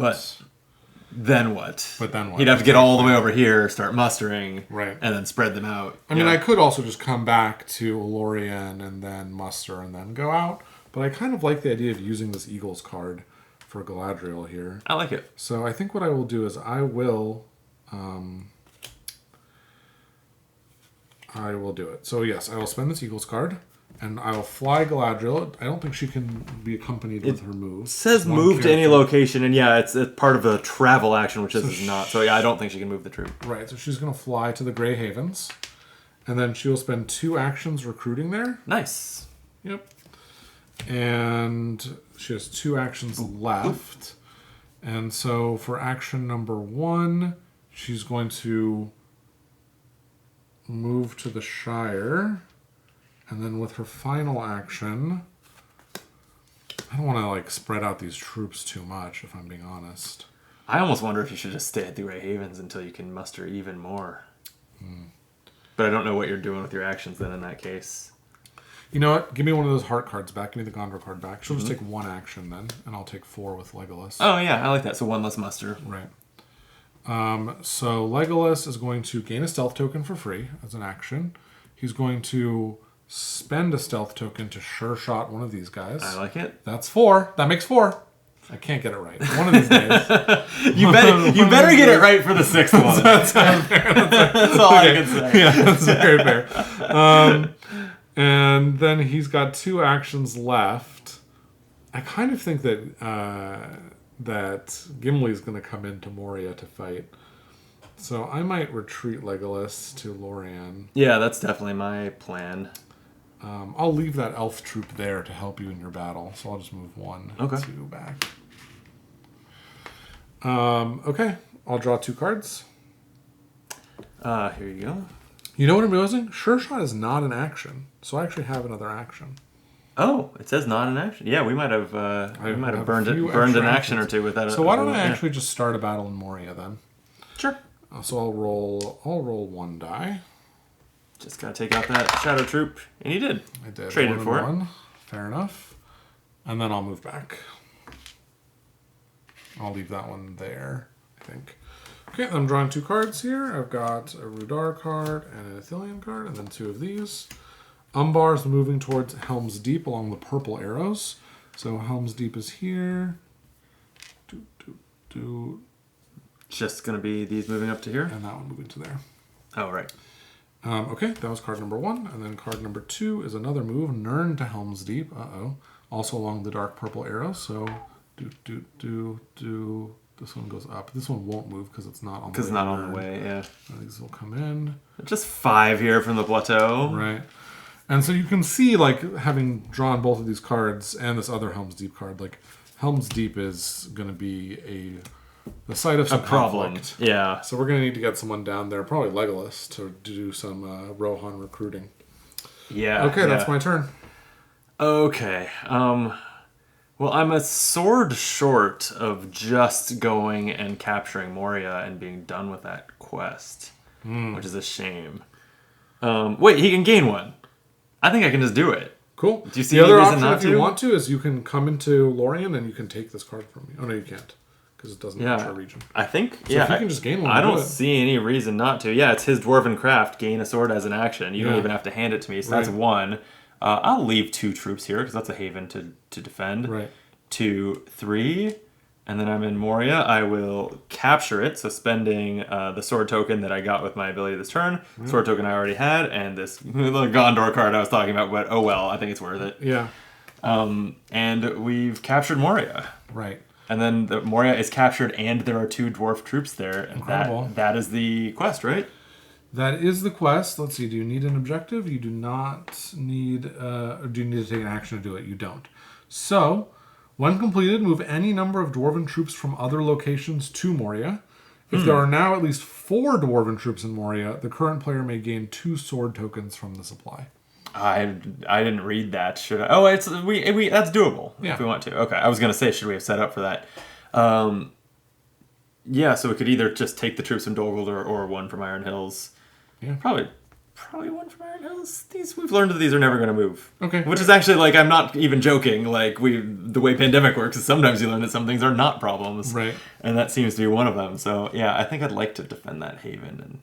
then what? He'd have to get all the way over here, start mustering, right, and then spread them out. I mean, I could also just come back to Lorien and then muster and then go out, but I kind of like the idea of using this Eagles card for Galadriel here. I like it. So I think what I will do is I will do it. So yes, I will spend this Eagles card, and I will fly Galadriel. I don't think she can be accompanied with her move. It says move to any location, and yeah, it's part of a travel action, which this is not. So yeah, I don't think she can move the troop. Right, so she's going to fly to the Grey Havens, and then she will spend 2 actions recruiting there. Nice. Yep. And she has 2 actions left. And so for action number 1, she's going to move to the Shire. And then with her final action, I don't want to spread out these troops too much, if I'm being honest. I almost wonder if you should just stay at the Grey Havens until you can muster even more. But I don't know what you're doing with your actions then in that case. You know what? Give me one of those heart cards back. Give me the Gondor card back. She'll just take 1 action then, and I'll take 4 with Legolas. Oh, yeah. I like that. So 1 less muster. Right. So Legolas is going to gain a stealth token for free as an action. He's going to spend a stealth token to sure shot one of these guys. I like it. That's 4. That makes 4. I can't get it right. One of these days. You better get it right for the 6th one. That's all I can say. Yeah, that's very fair. And then he's got 2 actions left. I kind of think that that Gimli's going to come into Moria to fight. So I might retreat Legolas to Lorien. Yeah, that's definitely my plan. I'll leave that elf troop there to help you in your battle. So I'll just move 1, 2 back. Okay, I'll draw 2 cards. Here you go. You know what I'm realizing? Sure shot is not an action. So I actually have another action. Oh, it says not an action. Yeah, we might have burned an action actions. or two with that. So why don't I actually just start a battle in Moria then? Sure. So I'll roll 1 die. Just gotta take out that shadow troop, and he did. I did. Traded for it. Fair enough. And then I'll move back. I'll leave that one there, I think. Okay, I'm drawing 2 cards here. I've got a Rudar card and an Ithilien card, and then 2 of these. Umbar is moving towards Helm's Deep along the purple arrows. So Helm's Deep is here. Just gonna be these moving up to here? And that one moving to there. Oh, right. Okay, that was card number 1. And then card number 2 is another move, Nirn to Helm's Deep. Also along the dark purple arrow. So this one goes up. This one won't move because it's not on the way. Because it's not on the way, yeah. These will come in. Just 5 here from the plateau. Right. And so you can see, like, having drawn both of these cards and this other Helm's Deep card, like, Helm's Deep is going to be the site of some problem. Conflict. Yeah. So we're going to need to get someone down there, probably Legolas, to do some Rohan recruiting. Yeah. Okay, that's my turn. Okay. Well, I'm a sword short of just going and capturing Moria and being done with that quest, which is a shame. Wait, he can gain 1. I think I can just do it. Cool. Do you see the any other reason option, not if to? you want to, is you can come into Lorien and you can take this card from me. Oh, no, you can't. Because it doesn't match our region. I think, So if you can just gain 1, I do don't it. see any reason not to. Yeah, it's his dwarven craft, gain a sword as an action. You don't even have to hand it to me, so that's 1. I'll leave 2 troops here, because that's a haven to defend. Right. 2, 3, and then I'm in Moria. I will capture it, so spending the sword token that I got with my ability this turn, sword token I already had, and this little Gondor card I was talking about, but oh well, I think it's worth it. Yeah. And we've captured Moria. Right. And then the Moria is captured, and there are 2 dwarf troops there. And Incredible. that is the quest, right? That is the quest. Let's see. Do you need an objective? You do not need... or do you need to take an action to do it? You don't. So, when completed, move any number of dwarven troops from other locations to Moria. If there are now at least 4 dwarven troops in Moria, the current player may gain 2 sword tokens from the supply. I didn't read that. Should I? Oh, it's we that's doable if we want to. Okay, I was gonna say, should we have set up for that? Yeah, so we could either just take the troops from Dol Guldur or 1 from Iron Hills. Yeah, probably 1 from Iron Hills. We've learned that these are never gonna move. Okay, which is actually, like, I'm not even joking. Like, the way Pandemic works is sometimes you learn that some things are not problems, right? And that seems to be one of them. So yeah, I think I'd like to defend that haven and.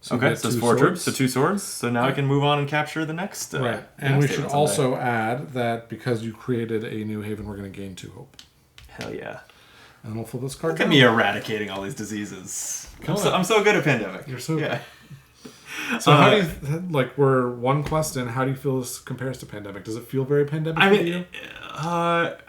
So okay, so it's 4 troops, so 2 swords. So now I can move on and capture the next. Right, and we should also add that because you created a new haven, we're going to gain 2 hope. Hell yeah! And we'll flip this card. Look at me eradicating all these diseases. I'm so good at Pandemic. You're so yeah. good. So how do you, like, we're 1 quest in, how do you feel this compares to Pandemic? Does it feel very Pandemic to you?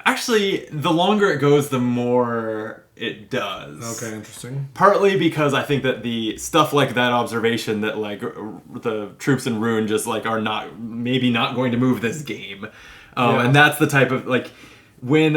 Actually, the longer it goes, the more it does. Okay, interesting. Partly because I think that the stuff like that observation that, like, the troops in Rune just, like, are maybe not going to move this game. And that's the type of, like, when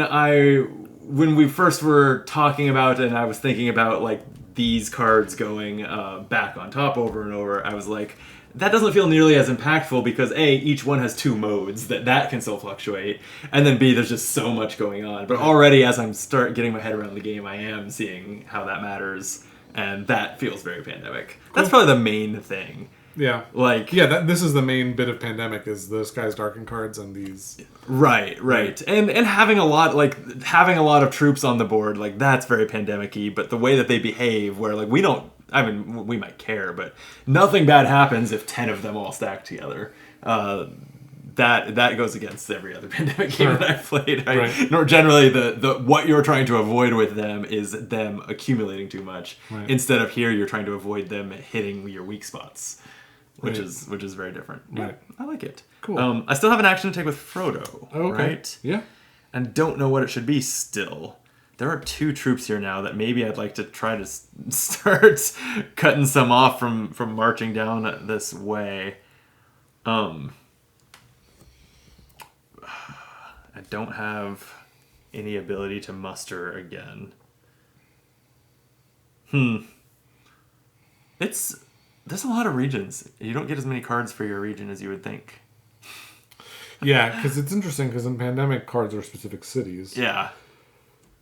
we first were talking about and I was thinking about, like, these cards going back on top over and over, I was like, that doesn't feel nearly as impactful because A, each one has 2 modes that can still fluctuate, and then B, there's just so much going on. But already as I'm getting my head around the game, I am seeing how that matters, and that feels very Pandemic. That's probably the main thing. Yeah. Like, yeah, this is the main bit of Pandemic is the Skies Darken cards and these. right. And having a lot of troops on the board, like that's very Pandemic-y, but the way that they behave, where like we don't, I mean, we might care, but nothing bad happens if 10 of them all stack together. That goes against every other Pandemic game that I've played. Right. Nor generally the what you're trying to avoid with them is them accumulating too much. Right. Instead of here, you're trying to avoid them hitting your weak spots, which Right. is very different. Right. Yeah, I like it. Cool. I still have an action to take with Frodo. Oh, okay. Right? Yeah. And don't know what it should be still. There are 2 troops here now that maybe I'd like to try to start cutting some off from marching down this way. I don't have any ability to muster again. There's a lot of regions. You don't get as many cards for your region as you would think. Yeah, because it's interesting because in Pandemic, cards are specific cities. Yeah.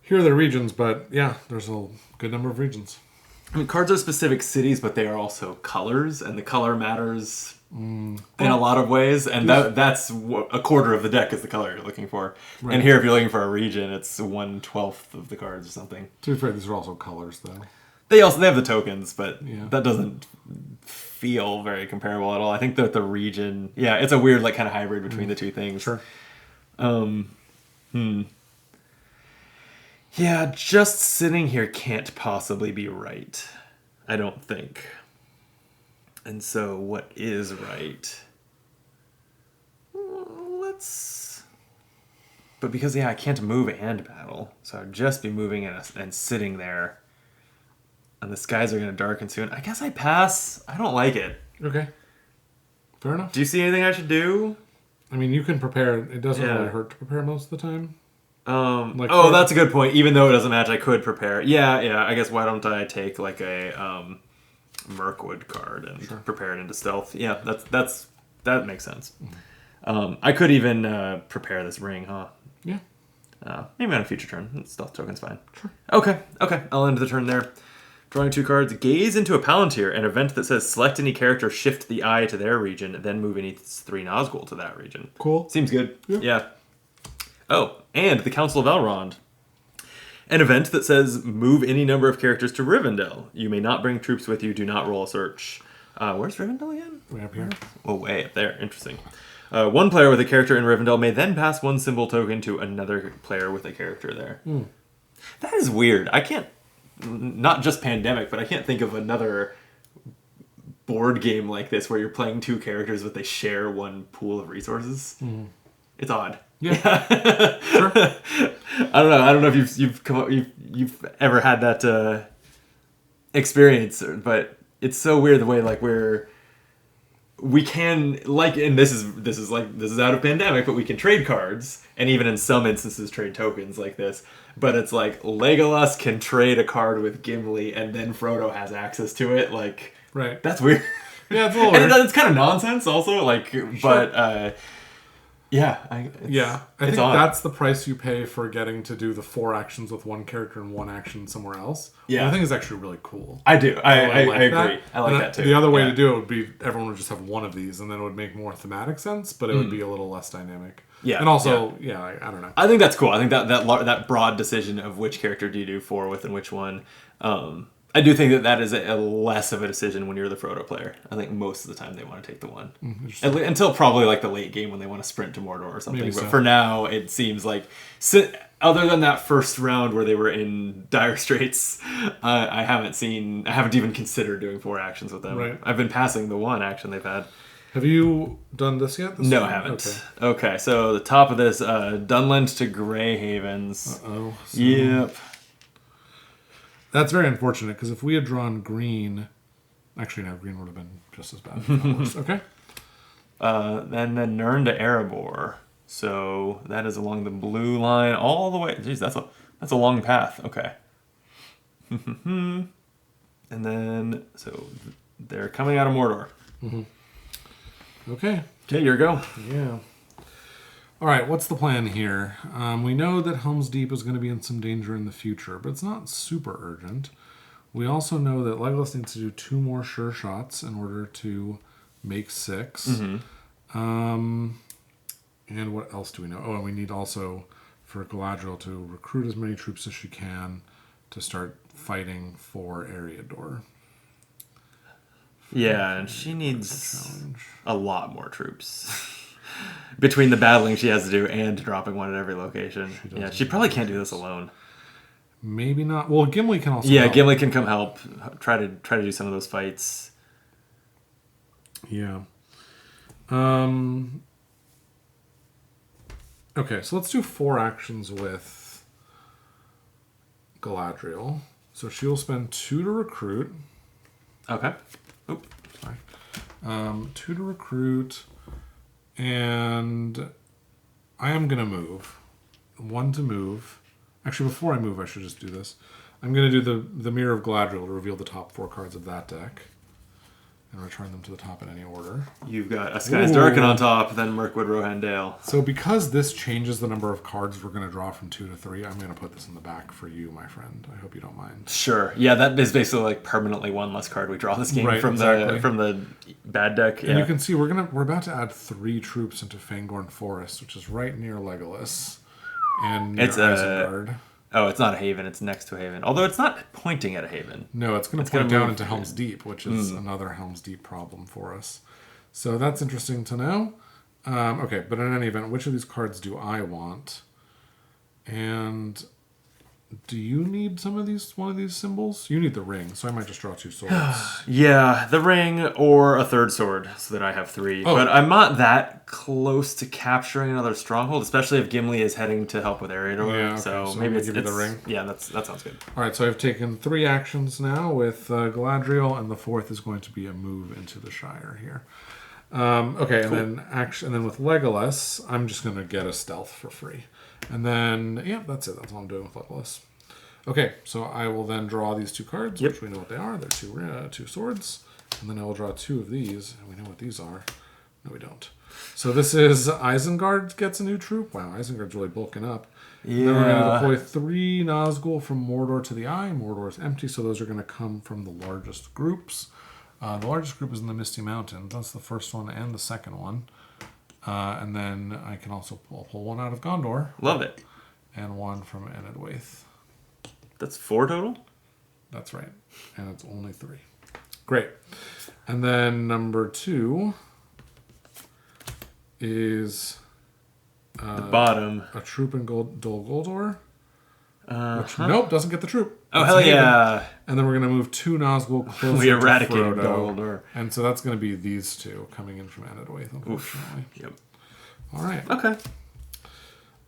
Here they're regions, but yeah, there's a good number of regions. I mean, cards are specific cities, but they are also colors, and the color matters in a lot of ways, and that's a quarter of the deck is the color you're looking for. Right. And here, if you're looking for a region, it's 1/12 of the cards or something. To be fair, these are also colors, though. They have the tokens, but Yeah. that doesn't feel very comparable at all. I think that the region, it's a weird like kind of hybrid between the two things. Sure. Yeah, just sitting here can't possibly be right. I don't think. And so what is right? But because, I can't move and battle, so I'd just be moving and sitting there. And the skies are going to darken soon. I guess I pass. I don't like it. Okay. Fair enough. Do you see anything I should do? I mean, you can prepare. It doesn't really hurt to prepare most of the time. That's a good point. Even though it doesn't match, I could prepare. Yeah. I guess why don't I take like a Mirkwood card and prepare it into stealth? Yeah, that makes sense. I could even prepare this ring, huh? Yeah. Maybe on a future turn. Stealth token's fine. Sure. Okay. I'll end the turn there. Drawing 2 cards. Gaze into a Palantir, an event that says select any character, shift the eye to their region, then move any 3 Nazgul to that region. Cool. Seems good. Yeah. Oh, and the Council of Elrond. An event that says move any number of characters to Rivendell. You may not bring troops with you. Do not roll a search. Where's Rivendell again? Way up here. Oh, way up there. Interesting. One player with a character in Rivendell may then pass 1 symbol token to another player with a character there. That is weird. I can't... Not just Pandemic, but I can't think of another board game like this where you're playing 2 characters but they share 1 pool of resources. It's odd. Yeah. Sure. I don't know if you've ever had that experience, but it's so weird the way like we can like, and this is out of Pandemic, but we can trade cards and even in some instances trade tokens like this. But it's like Legolas can trade a card with Gimli and then Frodo has access to it. Like, right. That's weird. Yeah, it's a little weird. And it's kind of nonsense also. Like, but I think that's the price you pay for getting to do the 4 actions with 1 character and 1 action somewhere else. Yeah. I think it's actually really cool. I do. I agree. That. I like that too. The other way to do it would be everyone would just have 1 of these, and then it would make more thematic sense, but it would be a little less dynamic. Yeah. And also, I don't know. I think that's cool. I think that broad decision of which character do you do 4 with and which one. I do think that is a less of a decision when you're the Frodo player. I think most of the time they want to take the 1. Until probably like the late game when they want to sprint to Mordor or something. Maybe but so. for now, it seems like... other than that first round where they were in dire straits, I haven't even considered doing 4 actions with them. Right. I've been passing the 1 action they've had. Have you done this yet? No, I haven't. Okay, so the top of this, Dunland to Grey Havens. Uh-oh. Yep. That's very unfortunate, because if we had drawn green... Actually, no, green would have been just as bad. Okay. And then Nirn to Erebor. So that is along the blue line all the way. Jeez, that's a long path. Okay. And then, so they're coming out of Mordor. Okay. Okay, your go. Yeah. All right, what's the plan here? We know that Helm's Deep is going to be in some danger in the future, but it's not super urgent. We also know that Legolas needs to do 2 more sure shots in order to make 6. Mm-hmm. And what else do we know? Oh, and we need also for Galadriel to recruit as many troops as she can to start fighting for Eriador. Yeah, and she needs a lot more troops. Between the battling she has to do and dropping one at every location. She probably can't do this alone. Maybe not. Well, Gimli can also help. Gimli can come help. Try to do some of those fights. Yeah. Okay, so let's do 4 actions with Galadriel. So she'll spend 2 to recruit. Okay. Oop. Sorry. 2 to recruit. And I am going to move. 1 to move. Actually, before I move, I should just do this. I'm going to do the Mirror of Galadriel to reveal the top 4 cards of that deck. And return them to the top in any order. You've got a Sky's Darken on top, then Mirkwood Rohandale. So because this changes the number of cards we're going to draw from 2 to 3, I'm going to put this in the back for you, my friend. I hope you don't mind. Sure. Yeah, that is basically like permanently one less card we draw this game from the bad deck. And you can see we're about to add 3 troops into Fangorn Forest, which is right near Legolas and near Isengard. Oh, it's not a haven. It's next to a haven. Although it's not pointing at a haven. No, it's going to point down into Helm's Deep, which is another Helm's Deep problem for us. So that's interesting to know. Okay, but in any event, which of these cards do I want? And do you need one of these symbols? You need the ring, so I might just draw 2 swords. Yeah, the ring or a 3rd sword, so that I have 3. Oh. But I'm not that close to capturing another stronghold, especially if Gimli is heading to help with Eriador. Yeah, okay, so maybe it's the ring. Yeah, that sounds good. All right, so I've taken 3 actions now with Galadriel, and the 4th is going to be a move into the Shire here. Okay, cool. and then with Legolas, I'm just going to get a stealth for free. And then, yeah, that's it. That's all I'm doing with Legolas. Okay, so I will then draw these 2 cards, which we know what they are. They're 2 swords. And then I will draw 2 of these, and we know what these are. No, we don't. So this is Isengard gets a new troop. Wow, Isengard's really bulking up. Yeah. And then we're going to deploy 3 Nazgul from Mordor to the Eye. Mordor is empty, so those are going to come from the largest groups. The largest group is in the Misty Mountains. That's the first one and the second one. And then I can also pull 1 out of Gondor. Love it. And 1 from Enedwaith. That's 4 total? That's right. And it's only 3. Great. And then number 2 is the bottom. A troop in Dol Guldur. Which, nope, doesn't get the troop. Oh, hell yeah. And then we're going to move 2 Nazgul closer we eradicated to Frodo. Dol Guldur. And so that's going to be these 2 coming in from Enedwaith, unfortunately. Oof. Yep. All right. Okay.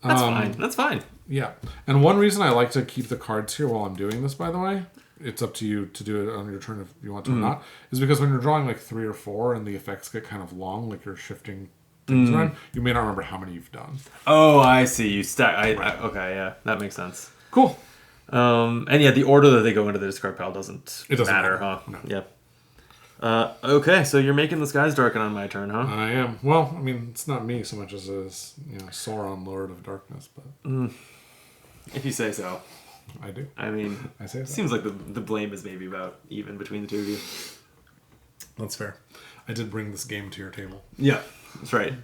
That's fine. That's fine. Yeah. And one reason I like to keep the cards here while I'm doing this, by the way, it's up to you to do it on your turn if you want to or not, is because when you're drawing like 3 or 4 and the effects get kind of long, like you're shifting things around, you may not remember how many you've done. Oh, I see. You stack. Okay, yeah. That makes sense. Cool. And yeah, the order that they go into the discard pile doesn't matter, huh? No. Yeah. Okay, so you're making the skies darken on my turn, huh? I am. Well, I mean, it's not me so much as Sauron, Lord of Darkness, but if you say so. I do. I mean, I say so. Seems like the blame is maybe about even between the 2 of you. That's fair. I did bring this game to your table. Yeah, that's right.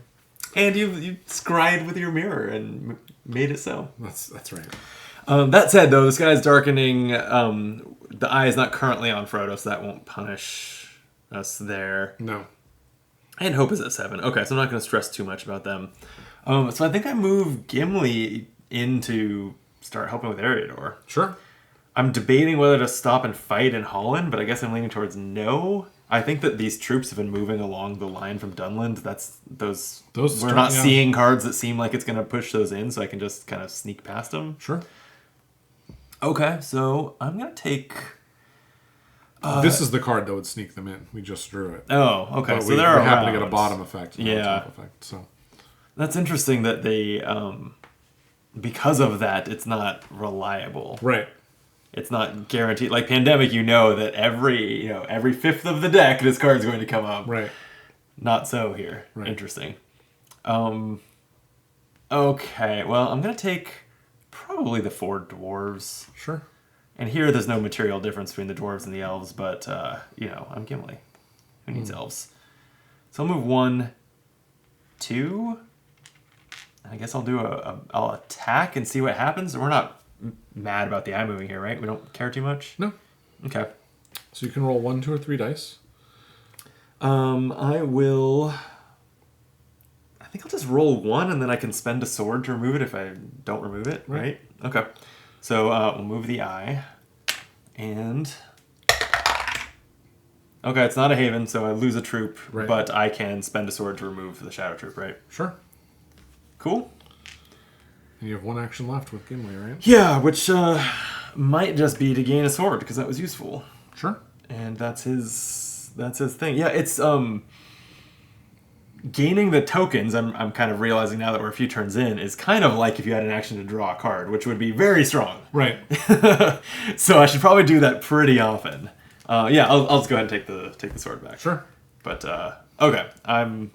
And you scried with your mirror and made it so. That's right. That said, though, the sky's darkening. The eye is not currently on Frodo, so that won't punish us there. No. And Hope is at 7. Okay, so I'm not going to stress too much about them. So I think I move Gimli in to start helping with Eriador. Sure. I'm debating whether to stop and fight in Holland, but I guess I'm leaning towards no. I think that these troops have been moving along the line from Dunland. That's those we're not seeing cards that seem like it's going to push those in, so I can just kind of sneak past them. Sure. Okay, so I'm going to take... this is the card that would sneak them in. We just drew it. Oh, okay. But so they're around. happen to get a bottom effect. Yeah. A top effect, so. That's interesting that they... because of that, it's not reliable. Right. It's not guaranteed. Like Pandemic, you know that every fifth of the deck, this card's going to come up. Right. Not so here. Right. Interesting. Okay, well, I'm going to take probably the 4 dwarves. Sure. And here, there's no material difference between the dwarves and the elves, but, I'm Gimli. Who needs elves? So I'll move 1, 2. I guess I'll do I'll attack and see what happens. We're not mad about the eye moving here, right? We don't care too much? No. Okay. So you can roll 1, 2, or 3 dice. I will... I think I'll just roll 1 and then I can spend a sword to remove it if I don't remove it, right? Okay. So we'll move the eye. And... Okay, it's not a haven, so I lose a troop, but I can spend a sword to remove the shadow troop, right? Sure. Cool. And you have 1 action left with Gimli, right? Yeah, which might just be to gain a sword, because that was useful. Sure. And that's his thing. Yeah, it's gaining the tokens, I'm kind of realizing now that we're a few turns in, is kind of like if you had an action to draw a card, which would be very strong. Right. So I should probably do that pretty often. Yeah, I'll just go ahead and take the sword back. Sure. But okay, I'm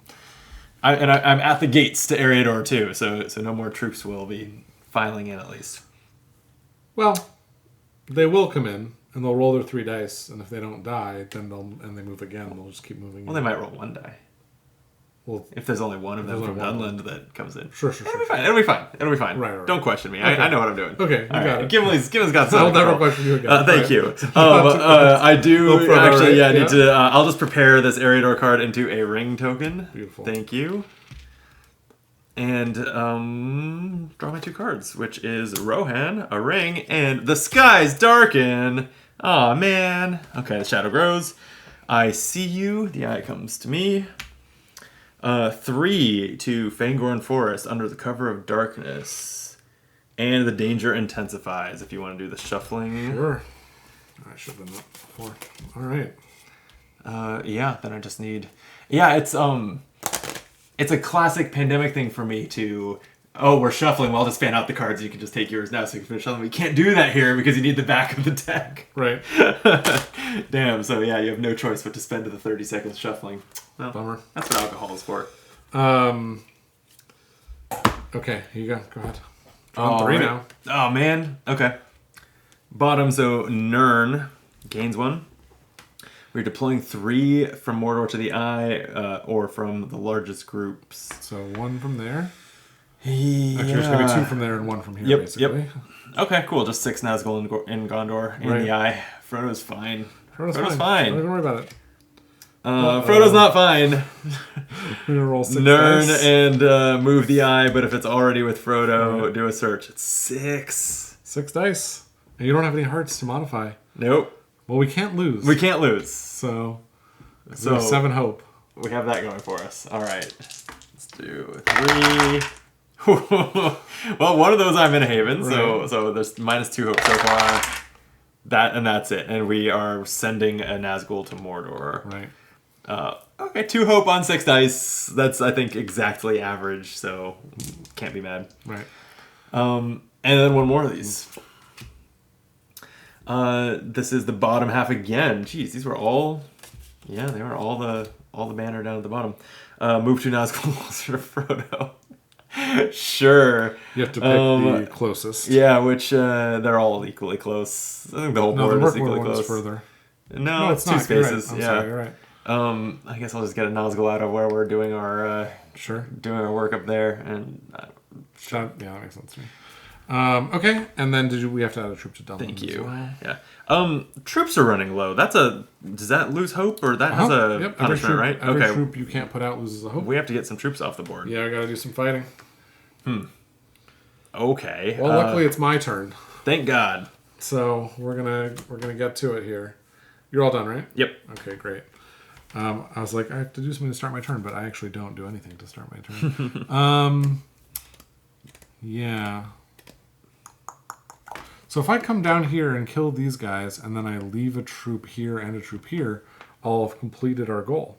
at the gates to Eriador too, so no more troops will be filing in at least. Well, they will come in and they'll roll their 3 dice, and if they don't die, then they move again. They'll just keep moving. Well, they might roll 1 die. Well, if there's only one of them from Dunland that comes in. Sure. It'll be fine. Right. Don't question me. Okay. I know what I'm doing. Okay, you got it. Gimli's got some. I'll never question you again. Thank you. I do actually. I need to. I'll just prepare this Eriador card into a ring token. Beautiful. Thank you. And draw my 2 cards, which is Rohan, a ring, and the skies darken. Aw, man. Okay, the shadow grows. I see you. The eye comes to me. 3 to Fangorn Forest under the cover of darkness. And the danger intensifies if you want to do the shuffling. Sure. I should have done that before. All right. Yeah, then I just need... Yeah, it's a classic pandemic thing for me to... Oh, we're shuffling. Well, I'll just fan out the cards. You can just take yours now so you can finish shuffling. We can't do that here because you need the back of the deck. Right. Damn, so yeah, you have no choice but to spend the 30 seconds shuffling. Well, bummer. That's what alcohol is for. Okay, here you go. Go ahead. On 3 now. Oh, man. Okay. Bottom, so Nirn gains 1. We're deploying 3 from Mordor to the Eye, or from the largest groups. So 1 from there. Yeah. Actually, there's going to be 2 from there and 1 from here, basically. Yep. Okay, cool. Just 6 Nazgul in Gondor in the Eye. Frodo's fine. Frodo's fine. Don't even worry about it. Frodo's not fine. We're gonna roll 6 Nirn dice. and move the eye, but if it's already with Frodo, do a search. It's 6. 6 dice. And you don't have any hearts to modify. Nope. Well, we can't lose. We can't lose. So 7 hope. We have that going for us. All right. Let's do 3. Well, one of those I'm in a haven, so there's -2 hope so far. That's it. And we are sending a Nazgul to Mordor. Right. Okay, 2 hope on 6 dice. That's, I think, exactly average, so can't be mad. Right. And then 1 more of these. This is the bottom half again. Jeez, these were all... Yeah, they were all the banner down at the bottom. Move to Nazgul closer to Frodo. Sure. You have to pick the closest. Yeah, which they're all equally close. I think the whole board is equally close. Further. No, it's 2 spaces. Right. Yeah. Sorry, you're right. I guess I'll just get a Nazgul out of where we're doing our doing our work up there, and yeah, that makes sense to me. Okay, and then we have to add a troop to Dunland? Thank you. Well? Yeah. Troops are running low. Does that lose hope, or that has a punishment, right? Every troop you can't put out loses a hope. We have to get some troops off the board. Yeah, I got to do some fighting. Okay. Well, luckily it's my turn. Thank God. So we're gonna get to it here. You're all done, right? Yep. Okay, great. I was like, I have to do something to start my turn, but I actually don't do anything to start my turn. Yeah. So if I come down here and kill these guys, and then I leave a troop here and a troop here, I'll have completed our goal.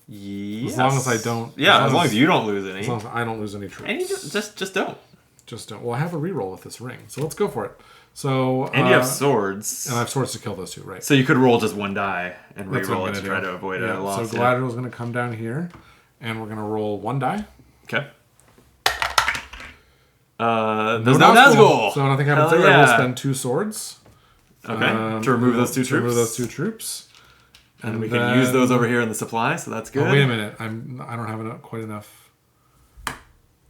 Yes. As long as I don't... Yeah, as long as you don't lose any. As long as I don't lose any troops. And you just don't. Just don't. Well, I have a reroll with this ring, so let's go for it. So... And you have swords. And I have swords to kill those 2, right? So you could roll just 1 die and reroll it to try to avoid a loss. So Galadriel's going to come down here, and we're going to roll 1 die. Okay. There's no Nazgul. So nothing happens there. Yeah. I will spend 2 swords. Okay. To remove those 2 troops. To remove those 2 troops. And we can use those over here in the supply, so that's good. Oh, wait a minute. I don't have quite enough.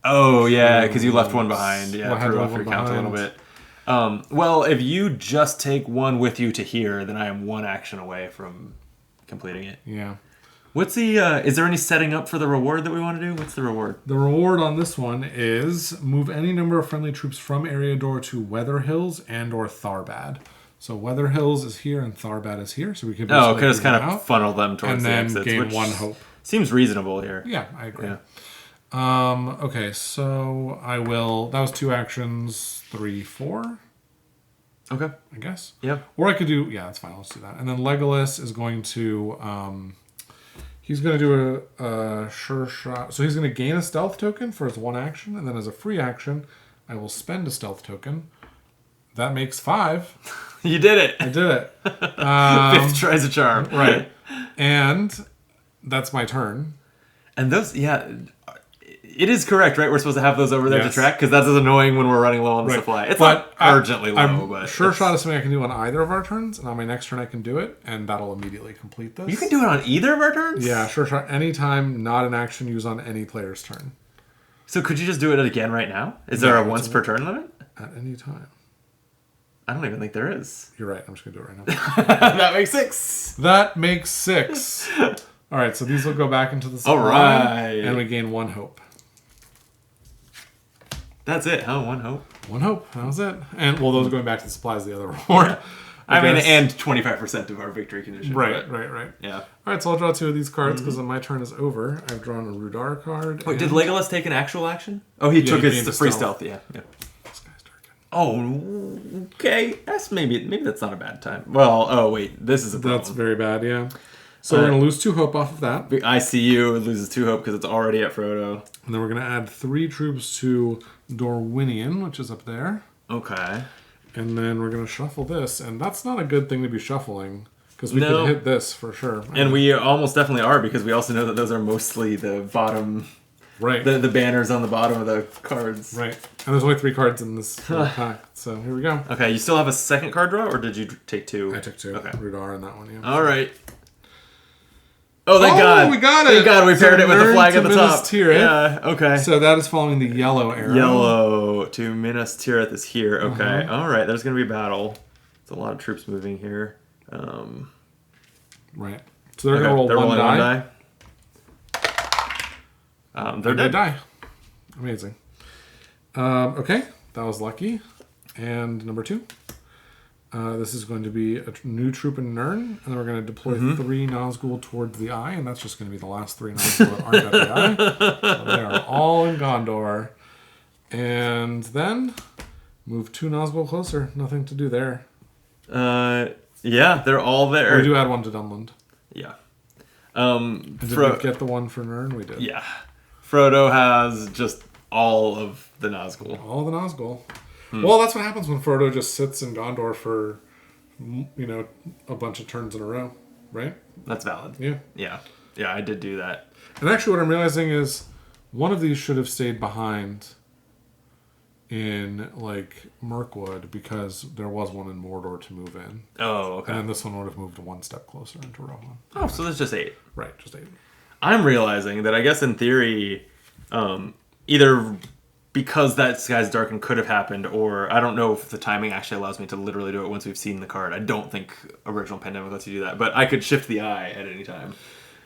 Oh, yeah, because you left one behind. Yeah, Well, I had threw one off your behind. count a little bit. Well, if you just take one with you to here, then I am one action away from completing it. Yeah. What's the, is there any setting up for the reward that we want to do? What's the reward? The reward on this one is move any number of friendly troops from Area Door to Weather Hills and or Tharbad. So Weather Hills is here and Tharbad is here. So we could just kind of funnel them towards and the then exits, gain which 1 hope. Seems reasonable here. Yeah, I agree. Yeah. Okay, so I will... That was 2 actions, 3, 4. Okay. I guess. Yeah. Or I could do... Yeah, that's fine. Let's do that. And then Legolas is going to... he's going to do a sure shot. So he's going to gain a stealth token for his 1 action. And then as a free action, I will spend a stealth token. That makes 5. You did it. I did it. 5th tries a charm. Right. And that's my turn. And those, yeah... It is correct, right? We're supposed to have those over there to Yes. track, because that's annoying when we're running low on the supply. It's not urgently low, but... Sure shot is something I can do on either of our turns, and on my next turn I can do it, and that'll immediately complete this. You can do it on either of our turns? Yeah, sure shot. Anytime, not an action used on any player's turn. So could you just do it again right now? Is there a once per turn limit? At any time. I don't even think there is. You're right, I'm just going to do it right now. That makes 6. That makes 6. Alright, so these will go back into the supply. Alright. And we gain 1 hope. That's it, huh? 1 hope. 1 hope. That was it. And, well, those are going back to the supplies, the other reward. I mean, and 25% of our victory condition. Right. Yeah. Alright, so I'll draw 2 of these cards because my turn is over. I've drawn a Rudar card. Wait, did Legolas take an actual action? Oh, he took his free stealth. Yeah. This guy's dark. Oh, okay. That's maybe that's not a bad time. Well, oh wait, this is a problem. That's very bad, yeah. So we're going to lose 2 hope off of that. ICU loses 2 hope because it's already at Frodo. And then we're going to add 3 troops to Dorwinion, which is up there. Okay. And then we're going to shuffle this. And that's not a good thing to be shuffling. Because we could hit this for sure. And we almost definitely are, because we also know that those are mostly the bottom... Right. The banners on the bottom of the cards. Right. And there's only 3 cards in this pack. So here we go. Okay, you still have a second card draw, or did you take 2? I took 2. Okay. Rudar and that one, yeah. All right. Oh, thank God. We got it. Thank God we paired it with the flag at the top. Minas Tirith. Yeah, okay. So that is following the yellow arrow. Yellow to Minas Tirith is here. Okay. All right, there's going to be a battle. There's a lot of troops moving here. Right. So they're going to roll one die. They're dead. Die. Amazing. Okay, that was lucky. And number 2. This is going to be a new troop in Nirn, and then we're going to deploy 3 Nazgul towards the Eye, and that's just going to be the last 3 Nazgul that aren't at the Eye. So they are all in Gondor. And then move 2 Nazgul closer. Nothing to do there. Yeah, they're all there. We do add 1 to Dunland. Yeah. And did we get the one for Nirn? We did. Yeah. Frodo has just all of the Nazgul. All the Nazgul. Well, that's what happens when Frodo just sits in Gondor for, a bunch of turns in a row, right? That's valid. Yeah. Yeah. Yeah, I did do that. And actually what I'm realizing is one of these should have stayed behind in, Mirkwood, because there was one in Mordor to move in. Oh, okay. And then this one would have moved 1 step closer into Rohan. Oh, so there's just 8. Right, just 8. I'm realizing that I guess in theory, either because that Skies Darken could have happened, or I don't know if the timing actually allows me to literally do it once we've seen the card. I don't think Original Pandemic lets you do that, but I could shift the eye at any time.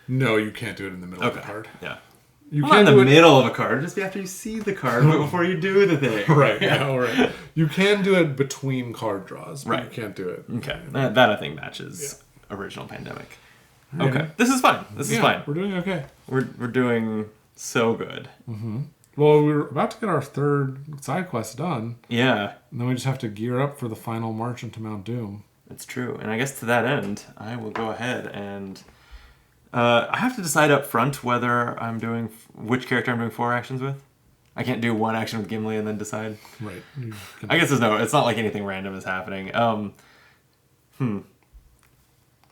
No, you can't do it in the middle of the card. Yeah. You can do it in the middle of a card, just after you see the card, but before you do the thing. Right, yeah, right. You can do it between card draws, but you can't do it. Okay, that I think matches Original Pandemic. Right. Okay, this is fine. This is fine. We're doing okay. We're doing so good. Mm-hmm. Well, we're about to get our 3rd side quest done. Yeah. And then we just have to gear up for the final march into Mount Doom. It's true. And I guess to that end, I will go ahead and... I have to decide up front whether I'm doing... which character I'm doing 4 actions with. I can't do 1 action with Gimli and then decide. Right. I guess it's not like anything random is happening.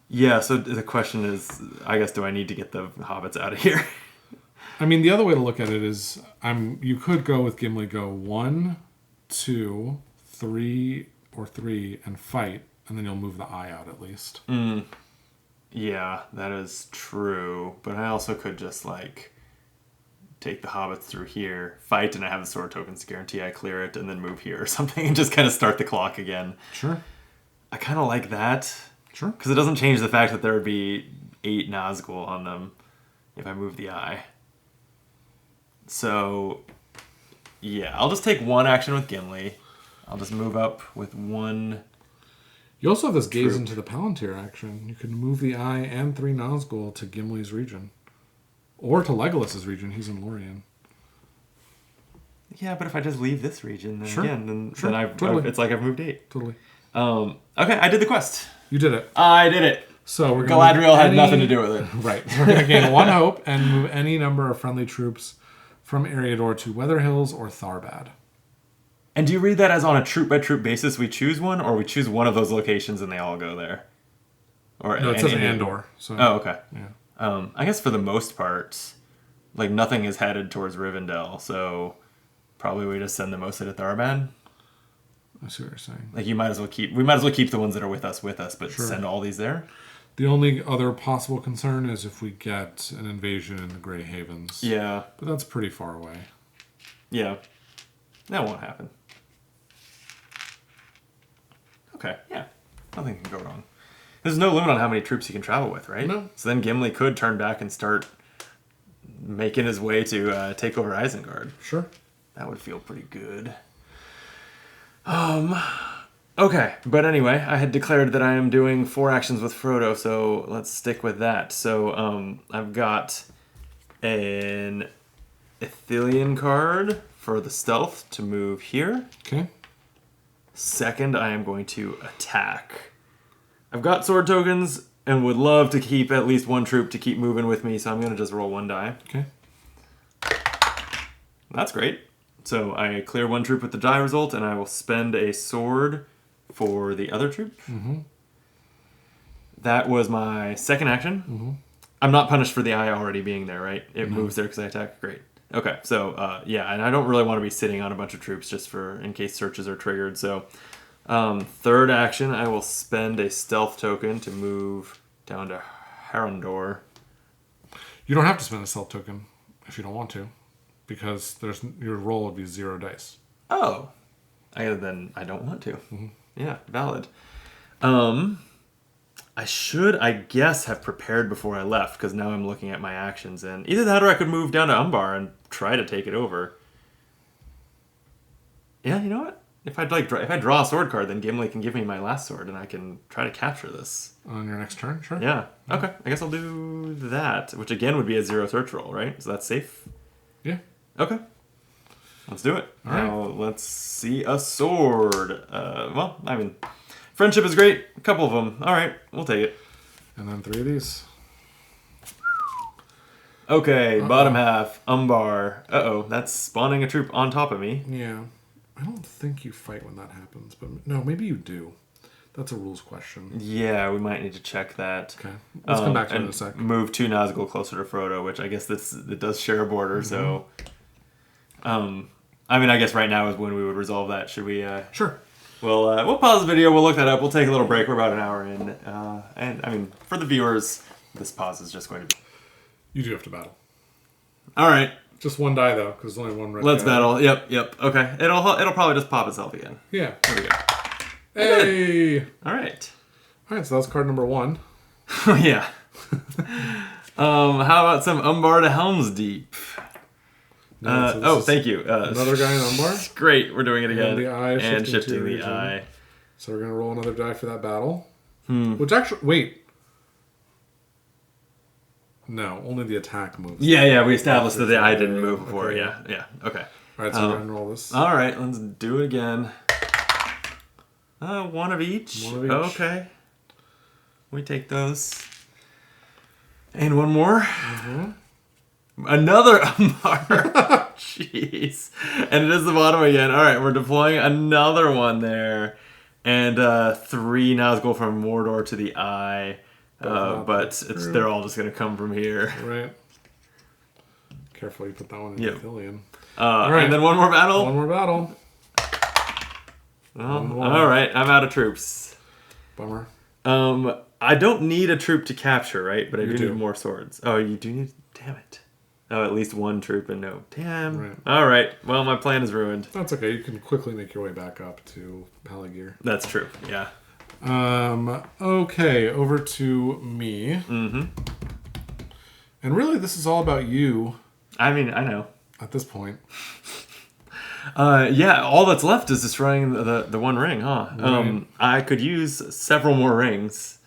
Yeah, so the question is, I guess, do I need to get the hobbits out of here? I mean, the other way to look at it is, you could go with Gimli, go 1, 2, 3, or 3, and fight, and then you'll move the eye out at least. Yeah, that is true. But I also could just, like, take the hobbits through here, fight, and I have the sword tokens to guarantee I clear it, and then move here or something, and just kind of start the clock again. Sure. I kind of like that. Sure. Because it doesn't change the fact that there would be 8 Nazgul on them if I move the eye. So, yeah, I'll just take one action with Gimli. I'll just move up with one... You also have this gaze into the Palantir action. You can move the eye and 3 Nazgul to Gimli's region. Or to Legolas's region. He's in Lorien. Yeah, but if I just leave this region, then then I've totally. it's like I've moved 8. Totally. Okay, I did the quest. You did it. I did it. So we're Galadriel had nothing to do with it. Right. So we're going to gain 1 hope and move any number of friendly troops from Eriador to Weather Hills or Tharbad. And do you read that as on a troop-by-troop basis we choose one, or we choose one of those locations and they all go there? Or No, it says Andor. So. Oh, okay. Yeah. I guess for the most part, like, nothing is headed towards Rivendell, so probably we just send them mostly to Tharbad. I see what you're saying. Like, we might as well keep the ones that are with us, but Sure. send all these there. The only other possible concern is if we get an invasion in the Grey Havens. Yeah. But that's pretty far away. Yeah. That won't happen. Okay, yeah. Nothing can go wrong. There's no limit on how many troops he can travel with, right? No. So then Gimli could turn back and start making his way to take over Isengard. Sure. That would feel pretty good. Okay, but anyway, I had declared that I am doing 4 actions with Frodo, so let's stick with that. So I've got an Ithilien card for the stealth to move here. Okay. Second, I am going to attack. I've got sword tokens and would love to keep at least 1 troop to keep moving with me, so I'm going to just roll 1 die. Okay. That's great. So I clear 1 troop with the die result, and I will spend a sword for the other troop. Mm-hmm. That was my second action. Mm-hmm. I'm not punished for the eye already being there, right? It moves there because I attack. Great. Okay, so yeah, and I don't really want to be sitting on a bunch of troops just for in case searches are triggered. So third action, I will spend a stealth token to move down to Harondor. You don't have to spend a stealth token if you don't want to, because your roll would be 0 dice. Oh, then I don't want to. Mm-hmm. Yeah, valid. I should, I guess, have prepared before I left, because now I'm looking at my actions, and either that or I could move down to Umbar and try to take it over. Yeah, you know what? If I draw a sword card, then Gimli can give me my last sword, and I can try to capture this. On your next turn, sure. Yeah. Okay. I guess I'll do that, which again would be a 0 search roll, right? So that's safe. Yeah. Okay. Let's do it. All now let's see a sword. Well, I mean, friendship is great. A couple of them. All right, we'll take it. And then 3 of these. Okay, bottom half, Umbar. Uh-oh, that's spawning a troop on top of me. Yeah. I don't think you fight when that happens, but no, maybe you do. That's a rules question. Yeah, we might need to check that. Okay. Let's come back to it in and a sec. move 2 Nazgul closer to Frodo, which I guess it does share a border, so... I mean, I guess right now is when we would resolve that. Should we... Sure. We'll pause the video, we'll look that up, we'll take a little break, we're about an hour in. And, I mean, for the viewers, this pause is just going to be... You do have to battle. Alright. Just 1 die, though, because there's only 1 red Let's die. battle. Yep. Okay. It'll probably just pop itself again. Yeah. There we go. Hey! Alright. Alright, so that's card number 1. Yeah. How about some Umbar to Helm's Deep? No, so this is thank you. another guy in Umbar. Great, we're doing it again. And the eye shifting to the region. eye. So we're going to roll another die for that battle. Which actually... Wait. No, only the attack moves. Yeah, we established that the eye didn't move before. Okay. Yeah, okay. Alright, so we're going to roll this. Alright, let's do it again. 1 of each. 1 of each. Okay. We take those. And 1 more. Mm-hmm. Another Umbar. Jeez. And it is the bottom again. Alright, we're deploying another one there. And 3 Nazgul from Mordor to the eye. But they're all just going to come from here. Right. Careful, you put that one in Yep. Ithilien. Right. And then 1 more battle. 1 more battle. Well, all right, I'm out of troops. Bummer. I don't need a troop to capture, right? But I You do do. need more swords. Oh, you do need... Damn it. Oh, at least one troop and no. Damn. Right. All right. Well, my plan is ruined. That's okay. You can quickly make your way back up to Paligir. That's true. Yeah. Okay, over to me. Mm-hmm. And really, this is all about you I mean, I know. at this point. Yeah, all that's left is destroying the one ring, huh? Right. I could use several more rings.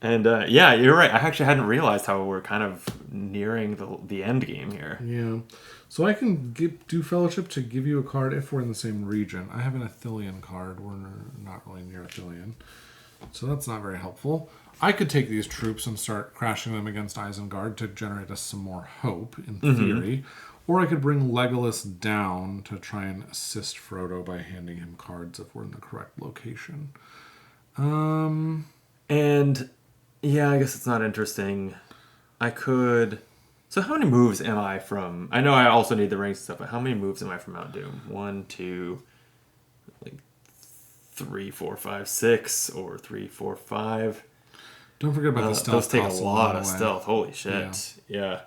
And yeah, you're right. I actually hadn't realized how we're kind of nearing the end game here. Yeah. So I can do Fellowship to give you a card if we're in the same region. I have an Athelian card. We're not really near Athelian. So that's not very helpful. I could take these troops and start crashing them against Isengard to generate us some more hope, in theory. Or I could bring Legolas down to try and assist Frodo by handing him cards if we're in the correct location. And yeah, I guess it's not interesting. I could... So how many moves am I from... I know I also need the rings and stuff, but how many moves am I from Mount Doom? 1, 2, like 3, 4, 5, 6, or 3, 4, 5. Don't forget about the stealth. Those take a costs lot of way. stealth. Holy shit. Yeah.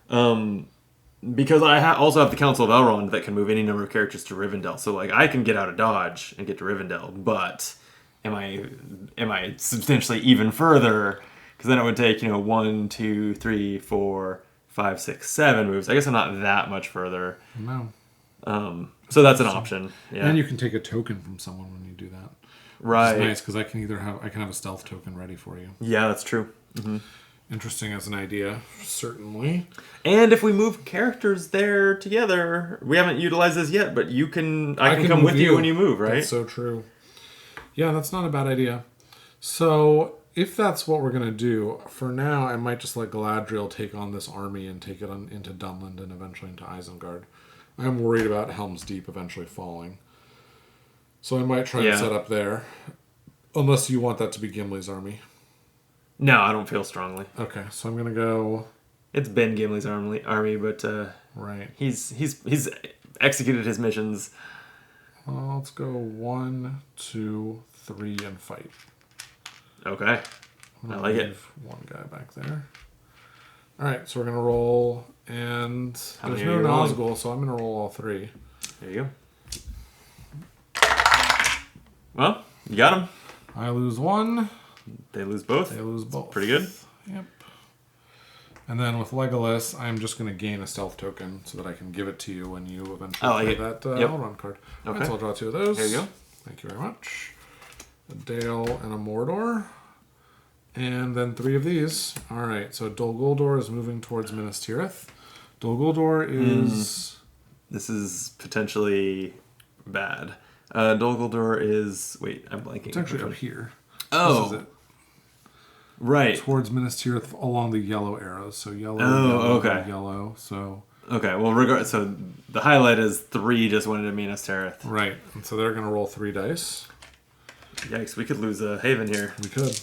Because I also have the Council of Elrond that can move any number of characters to Rivendell. So like I can get out of dodge and get to Rivendell, but am I substantially even further? Because then it would take 1, 2, 3, 4, 5, 6, 7 moves. I guess I'm not that much further. No. So that's an option. Yeah. And you can take a token from someone when you do that. Right. It's nice because I can have a stealth token ready for you. Yeah, that's true. Mm-hmm. Interesting as an idea, certainly. And if we move characters there together, we haven't utilized this yet, but I can come move with you when you move, right? That's so true. Yeah, that's not a bad idea. So if that's what we're going to do, for now, I might just let Galadriel take on this army and take it into Dunland and eventually into Isengard. I'm worried about Helm's Deep eventually falling. So I might try and set up there. Unless you want that to be Gimli's army. No, I don't feel strongly. Okay, so I'm going to go... It's been Gimli's army, but right. he's executed his missions. Well, let's go 1, 2, 3, and fight. Okay. I like it. One guy back there. All right, so we're going to roll, and How there's many no are you rolling? Nazgul, so I'm going to roll all 3. There you go. Well, you got them. I lose 1. They lose both. They lose both. Pretty good. Yep. And then with Legolas, I'm just going to gain a stealth token so that I can give it to you when you eventually play that Elrond card. Okay. Right, so I'll draw 2 of those. There you go. Thank you very much. A Dale and a Mordor. And then 3 of these. All right, so Dol Guldur is moving towards Minas Tirith. Dol Guldur is... This is potentially bad. Dol Guldur is... Wait, I'm blanking. It's actually up here. Oh. This is it. Right. Towards Minas Tirith along the yellow arrows. So yellow, okay. yellow. So Okay, well, so the highlight is 3 just went into Minas Tirith. right. And so they're going to roll 3 dice. Yikes, we could lose a Haven here. We could.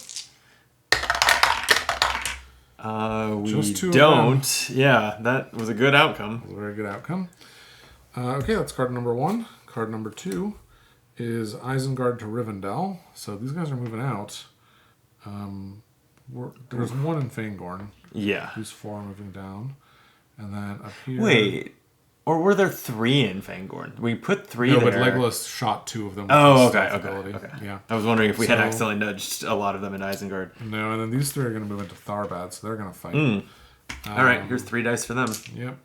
We Just 2 of don't. Yeah, that was a good outcome. That was a very good outcome. Okay, that's card number 1. Card number 2 is Isengard to Rivendell. So these guys are moving out. There's 1 in Fangorn. Yeah. Who's 4 moving down. And then up here... Wait, or were there 3 in Fangorn? We put 3 No, there. but Legolas shot 2 of them. With Oh, his okay, stealth okay, ability. okay. Yeah. I was wondering if we had So- accidentally nudged a lot of them in Isengard. No, and then these 3 are going to move into Tharbad, so they're going to fight. All right, here's 3 dice for them. Yep.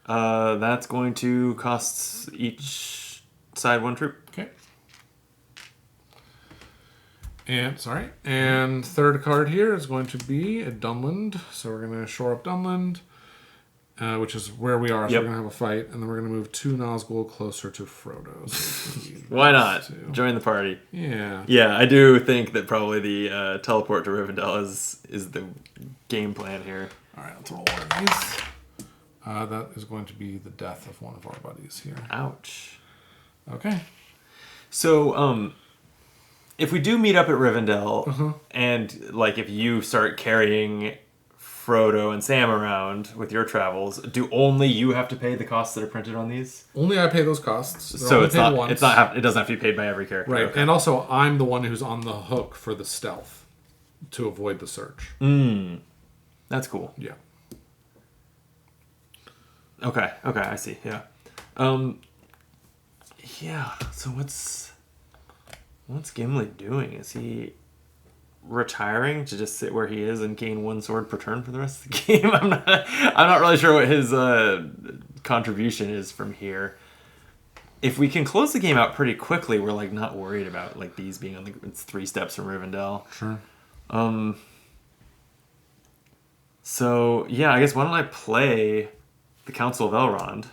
That's going to cost each side 1 troop. Okay. And third card here is going to be a Dunland. So we're going to shore up Dunland, which is where we are. So Yep. we're going to have a fight, and then we're going to move 2 Nazgul closer to Frodo. So Why not? Join the party. Yeah. Yeah, I do think that probably the teleport to Rivendell is the game plan here. All right, let's roll 1 of these. That is going to be the death of one of our buddies here. Ouch. Okay. So, if we do meet up at Rivendell, and like if you start carrying Frodo and Sam around with your travels, do only you have to pay the costs that are printed on these? Only I pay those costs. They're So only it's paid not. once. It's not. It doesn't have to be paid by every character. Right, Okay. and also I'm the one who's on the hook for the stealth to avoid the search. That's cool. Yeah. Okay. I see. Yeah. Yeah. So what's Gimli doing? Is he retiring to just sit where he is and gain one sword per turn for the rest of the game? I'm not really sure what his contribution is from here. If we can close the game out pretty quickly, we're like not worried about like these being on the. It's 3 steps from Rivendell. Sure. So yeah, I guess why don't I play the Council of Elrond?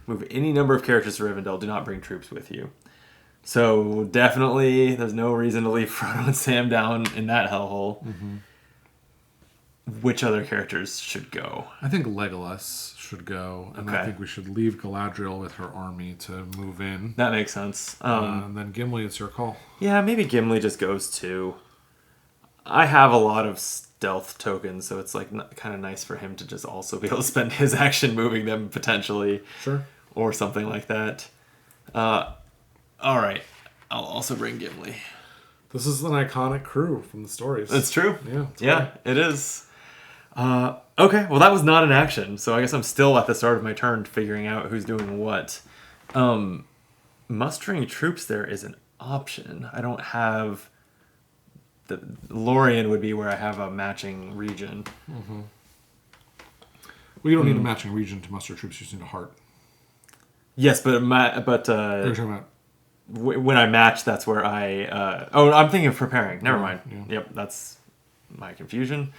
Move any number of characters to Rivendell. Do not bring troops with you. So definitely, there's no reason to leave Frodo and Sam down in that hellhole. Which other characters should go? I think Legolas should go, and I Okay. think we should leave Galadriel with her army to move in. That makes sense. And then Gimli, it's your call. Yeah, maybe Gimli just goes too. I have a lot of stealth tokens, so it's like kind of nice for him to just also be able to spend his action moving them potentially. Sure. Or something like that. All right. I'll also bring Gimli. This is an iconic crew from the stories. That's true. Yeah. Yeah, it is. Okay, well that was not an action, so I guess I'm still at the start of my turn figuring out who's doing what. Mustering troops there is an option. I don't have... Lorien would be where I have a matching region. Well, you don't need a matching region to muster troops. You just need a heart. Yes, but What are you talking about? when I match, that's where I... I'm thinking of preparing. Never mind. Yeah. Yep, that's my confusion.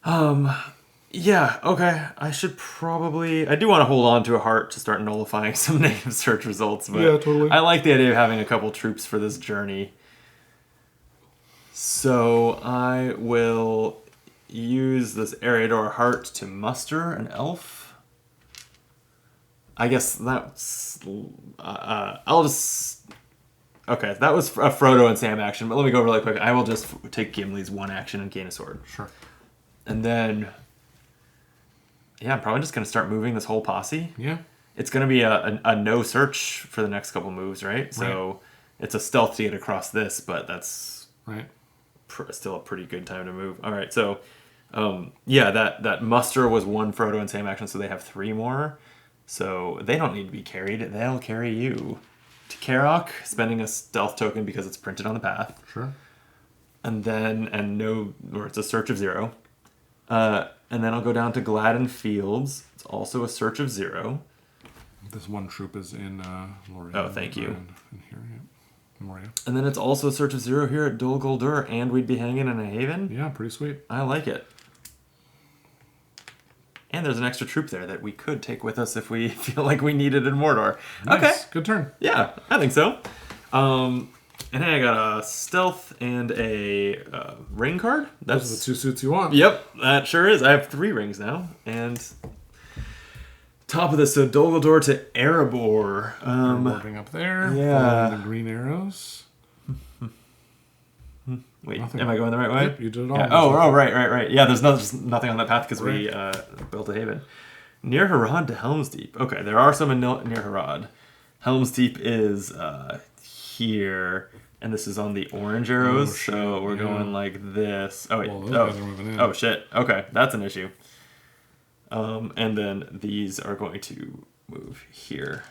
Yeah, okay. I should probably... I do want to hold on to a heart to start nullifying some native search results, but Yeah, totally. I like the idea of having a couple troops for this journey. So I will use this Eriador heart to muster an elf. I guess that's... I'll just... Okay, that was a Frodo and Sam action, but let me go really quick. I will just take Gimli's one action and gain a sword. Sure. And then... Yeah, I'm probably just going to start moving this whole posse. Yeah. It's going to be a no search for the next couple moves, right? So it's a stealth to get across this, but that's Right. still a pretty good time to move. All right, so yeah, that muster was one Frodo and Sam action, so they have 3 more. So they don't need to be carried. They'll carry you to Karok, spending a stealth token because it's printed on the path. Sure. And then, or it's a search of 0. And then I'll go down to Gladden Fields. It's also a search of 0. This one troop is in Lorien. Oh, thank you. In here, yeah. Moria. And then it's also a search of 0 here at Dol Guldur, and we'd be hanging in a haven. Yeah, pretty sweet. I like it. And there's an extra troop there that we could take with us if we feel like we need it in Mordor. Nice. Okay. Good turn. Yeah, I think so. And then I got a stealth and a ring card. Those are the 2 suits you want. Yep, that sure is. I have 3 rings now. And top of this, so Dol Guldur to Erebor. Moving up there. yeah. Following the green arrows. Wait, Nothing. am I going the right way? Yep, you did it all. Yeah. Oh, right. Yeah, there's just nothing on that path because we Right. built a haven. Near Harad to Helm's Deep. Okay, there are some near Harad. Helm's Deep is here, and this is on the orange arrows, shit, so we're yeah. going like this. Oh, wait. Well, those guys are moving in. Oh, shit. Okay, that's an issue. And then these are going to move here.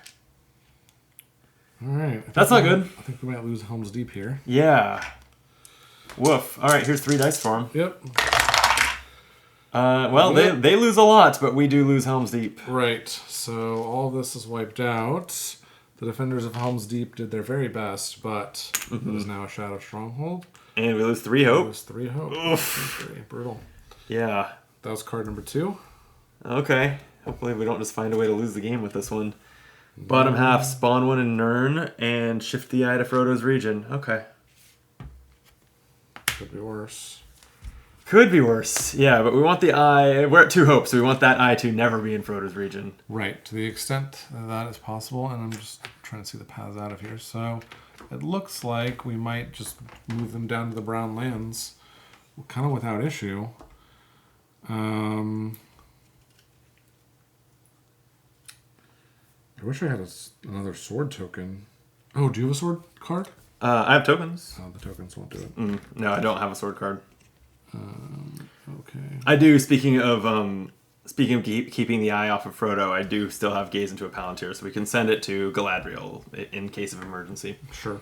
All right. That's not good. I think we might lose Helm's Deep here. Yeah. Woof. All right, here's 3 dice for them. Yep. Well, they lose a lot, but we do lose Helm's Deep. Right. So all this is wiped out. The defenders of Helm's Deep did their very best, but it is now a Shadow Stronghold. And we lose 3 It hope. was 3 hope. Oof. Very brutal. Yeah. That was card number 2. Okay. Hopefully we don't just find a way to lose the game with this one. Bottom half, spawn 1 in Nirn, and shift the eye to Frodo's region. Okay. Could be worse. Could be worse. Yeah, but we want the eye... We're at 2 hopes, so we want that eye to never be in Frodo's region. Right. To the extent that is possible, and I'm just trying to see the paths out of here. So it looks like we might just move them down to the Brown Lands, kind of without issue. I wish I had another sword token. Oh, do you have a sword card? I have tokens. Oh, the tokens won't do it. No, I don't have a sword card. Okay. I do. Speaking of keeping the eye off of Frodo, I do still have gaze into a Palantir, so we can send it to Galadriel in case of emergency. Sure.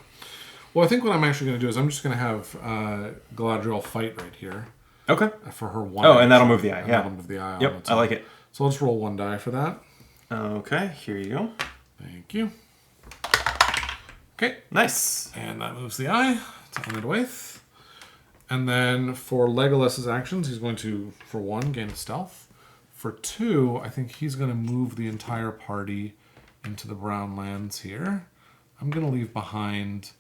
Well, I think what I'm actually going to do is I'm just going to have Galadriel fight right here. Okay. For her one. Oh, and that'll move the eye. And Yeah. that'll move the eye. Yep. I like it. So let's roll 1 die for that. Okay. Here you go. Thank you. Okay. Nice. And that moves the eye to Anadwaith. And then for Legolas's actions, he's going to, for 1, gain stealth. For 2, I think he's going to move the entire party into the Brown Lands here. I'm going to leave behind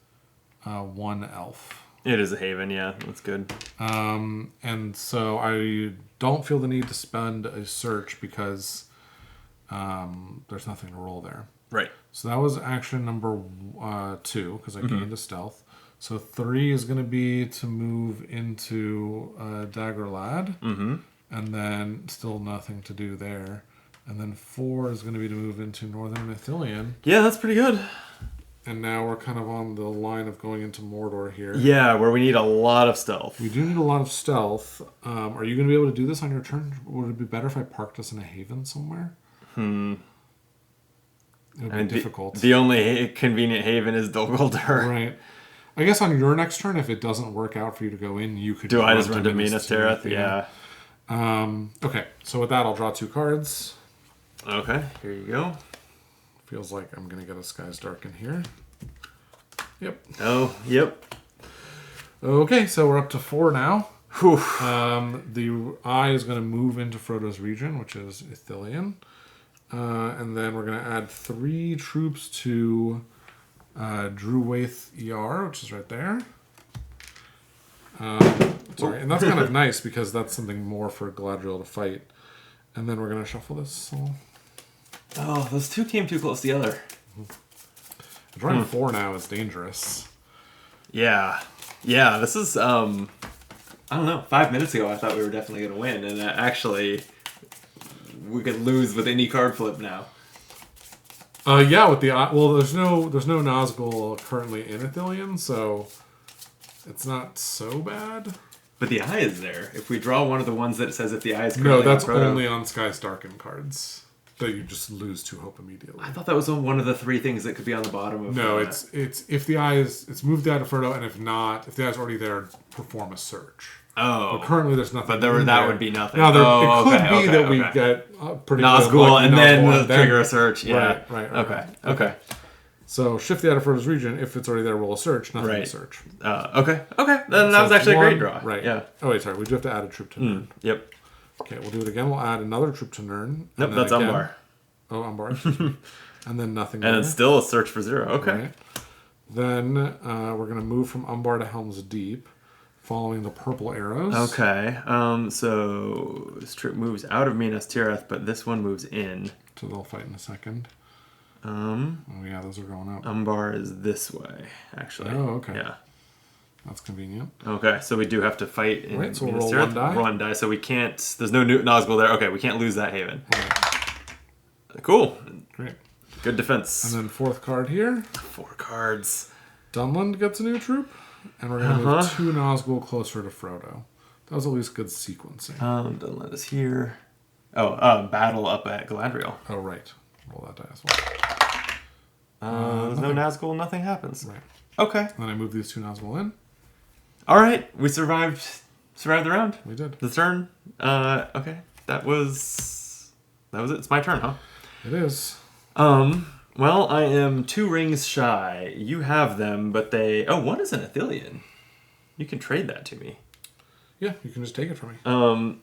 1 elf. It is a haven, yeah. That's good. And so I don't feel the need to spend a search because there's nothing to roll there. Right. So that was action number 2 because I gained a stealth. So 3 is going to be to move into Daggerlad. Mm-hmm. And then still nothing to do there. And then 4 is going to be to move into Northern Ithilien. Yeah, that's pretty good. And now we're kind of on the line of going into Mordor here. Yeah, where we need a lot of stealth. We do need a lot of stealth. Are you going to be able to do this on your turn? Would it be better if I parked us in a haven somewhere? It would be difficult. The only convenient haven is Dol Guldur. Right. I guess on your next turn, if it doesn't work out for you to go in, you could... Do I just run to Minas Tirith? Yeah. Okay, so with that, I'll draw 2 cards. Okay, here you go. Feels like I'm going to get a Skies Dark in here. Yep. Oh, yep. Okay, so we're up to 4 now. Whew. The eye is going to move into Frodo's region, which is Ithilien. And then we're going to add 3 troops to Druwaith ER, which is right there. Sorry, and that's kind of nice because that's something more for Galadriel to fight. And then we're going to shuffle this. Oh, those 2 came too close together. Drawing 4 now is dangerous. Yeah. Yeah, this is, I don't know, 5 minutes ago I thought we were definitely going to win, and actually, we could lose with any card flip now. Yeah, with the there's no Nazgul currently in Ithilien, so it's not so bad. But the eye is there. If we draw one of the ones that says if the eye is No, currently that's on Frodo, only on Skies Darkened cards. That you just lose 2 hope immediately. I thought that was one of the 3 things that could be on the bottom of. No, it's if the eye is it's moved out of Frodo, and if not, if the eye's already there, perform a search. Oh, But currently there's nothing. but that would be nothing. Now Oh, it could okay, be okay, that we okay. get pretty Nazgul, good luck, and Nazgul, then trigger a search. Yeah. Right. Okay. So shift the eye to Frodo's region. If it's already there, roll a search. Nothing to Right. search. Okay. Then that was So actually a 1, great draw. Right. Yeah. Oh wait, sorry. We do have to add a troop to Nirn. Yep. Okay, we'll do it again. We'll add another troop to Nirn. Nope, that's Umbar. Oh, Umbar. excuse me. And then nothing. And there. it's still a search for 0. Okay. Right. Then we're going to move from Umbar to Helm's Deep, following the purple arrows. Okay. So this troop moves out of Minas Tirith, but this one moves in. So they'll fight in a second. Oh yeah, those are going up. Umbar is this way, actually. Oh, okay. Yeah. That's convenient. Okay, so we do have to fight in Right, so we'll Minas roll Tirith. 1 die. Roll 1 die, so we can't... There's no Nazgul there. Okay, we can't lose that haven. Right. Cool. Great. Good defense. And then 4th card here. 4 cards. Dunland gets a new troop. And we're going to move 2 Nazgul closer to Frodo. That was at least good sequencing. Dunland is here. Oh, battle up at Galadriel. Oh, right. Roll that die as well. There's no Nazgul, nothing happens. Right. Okay. Then I move these 2 Nazgul in. All right, we survived the round. We did. The turn. Okay, that was it. It's my turn, huh? It is. Well, I am 2 rings shy. You have them, but they... Oh, one is an Ithilien. You can trade that to me. Yeah, you can just take it from me.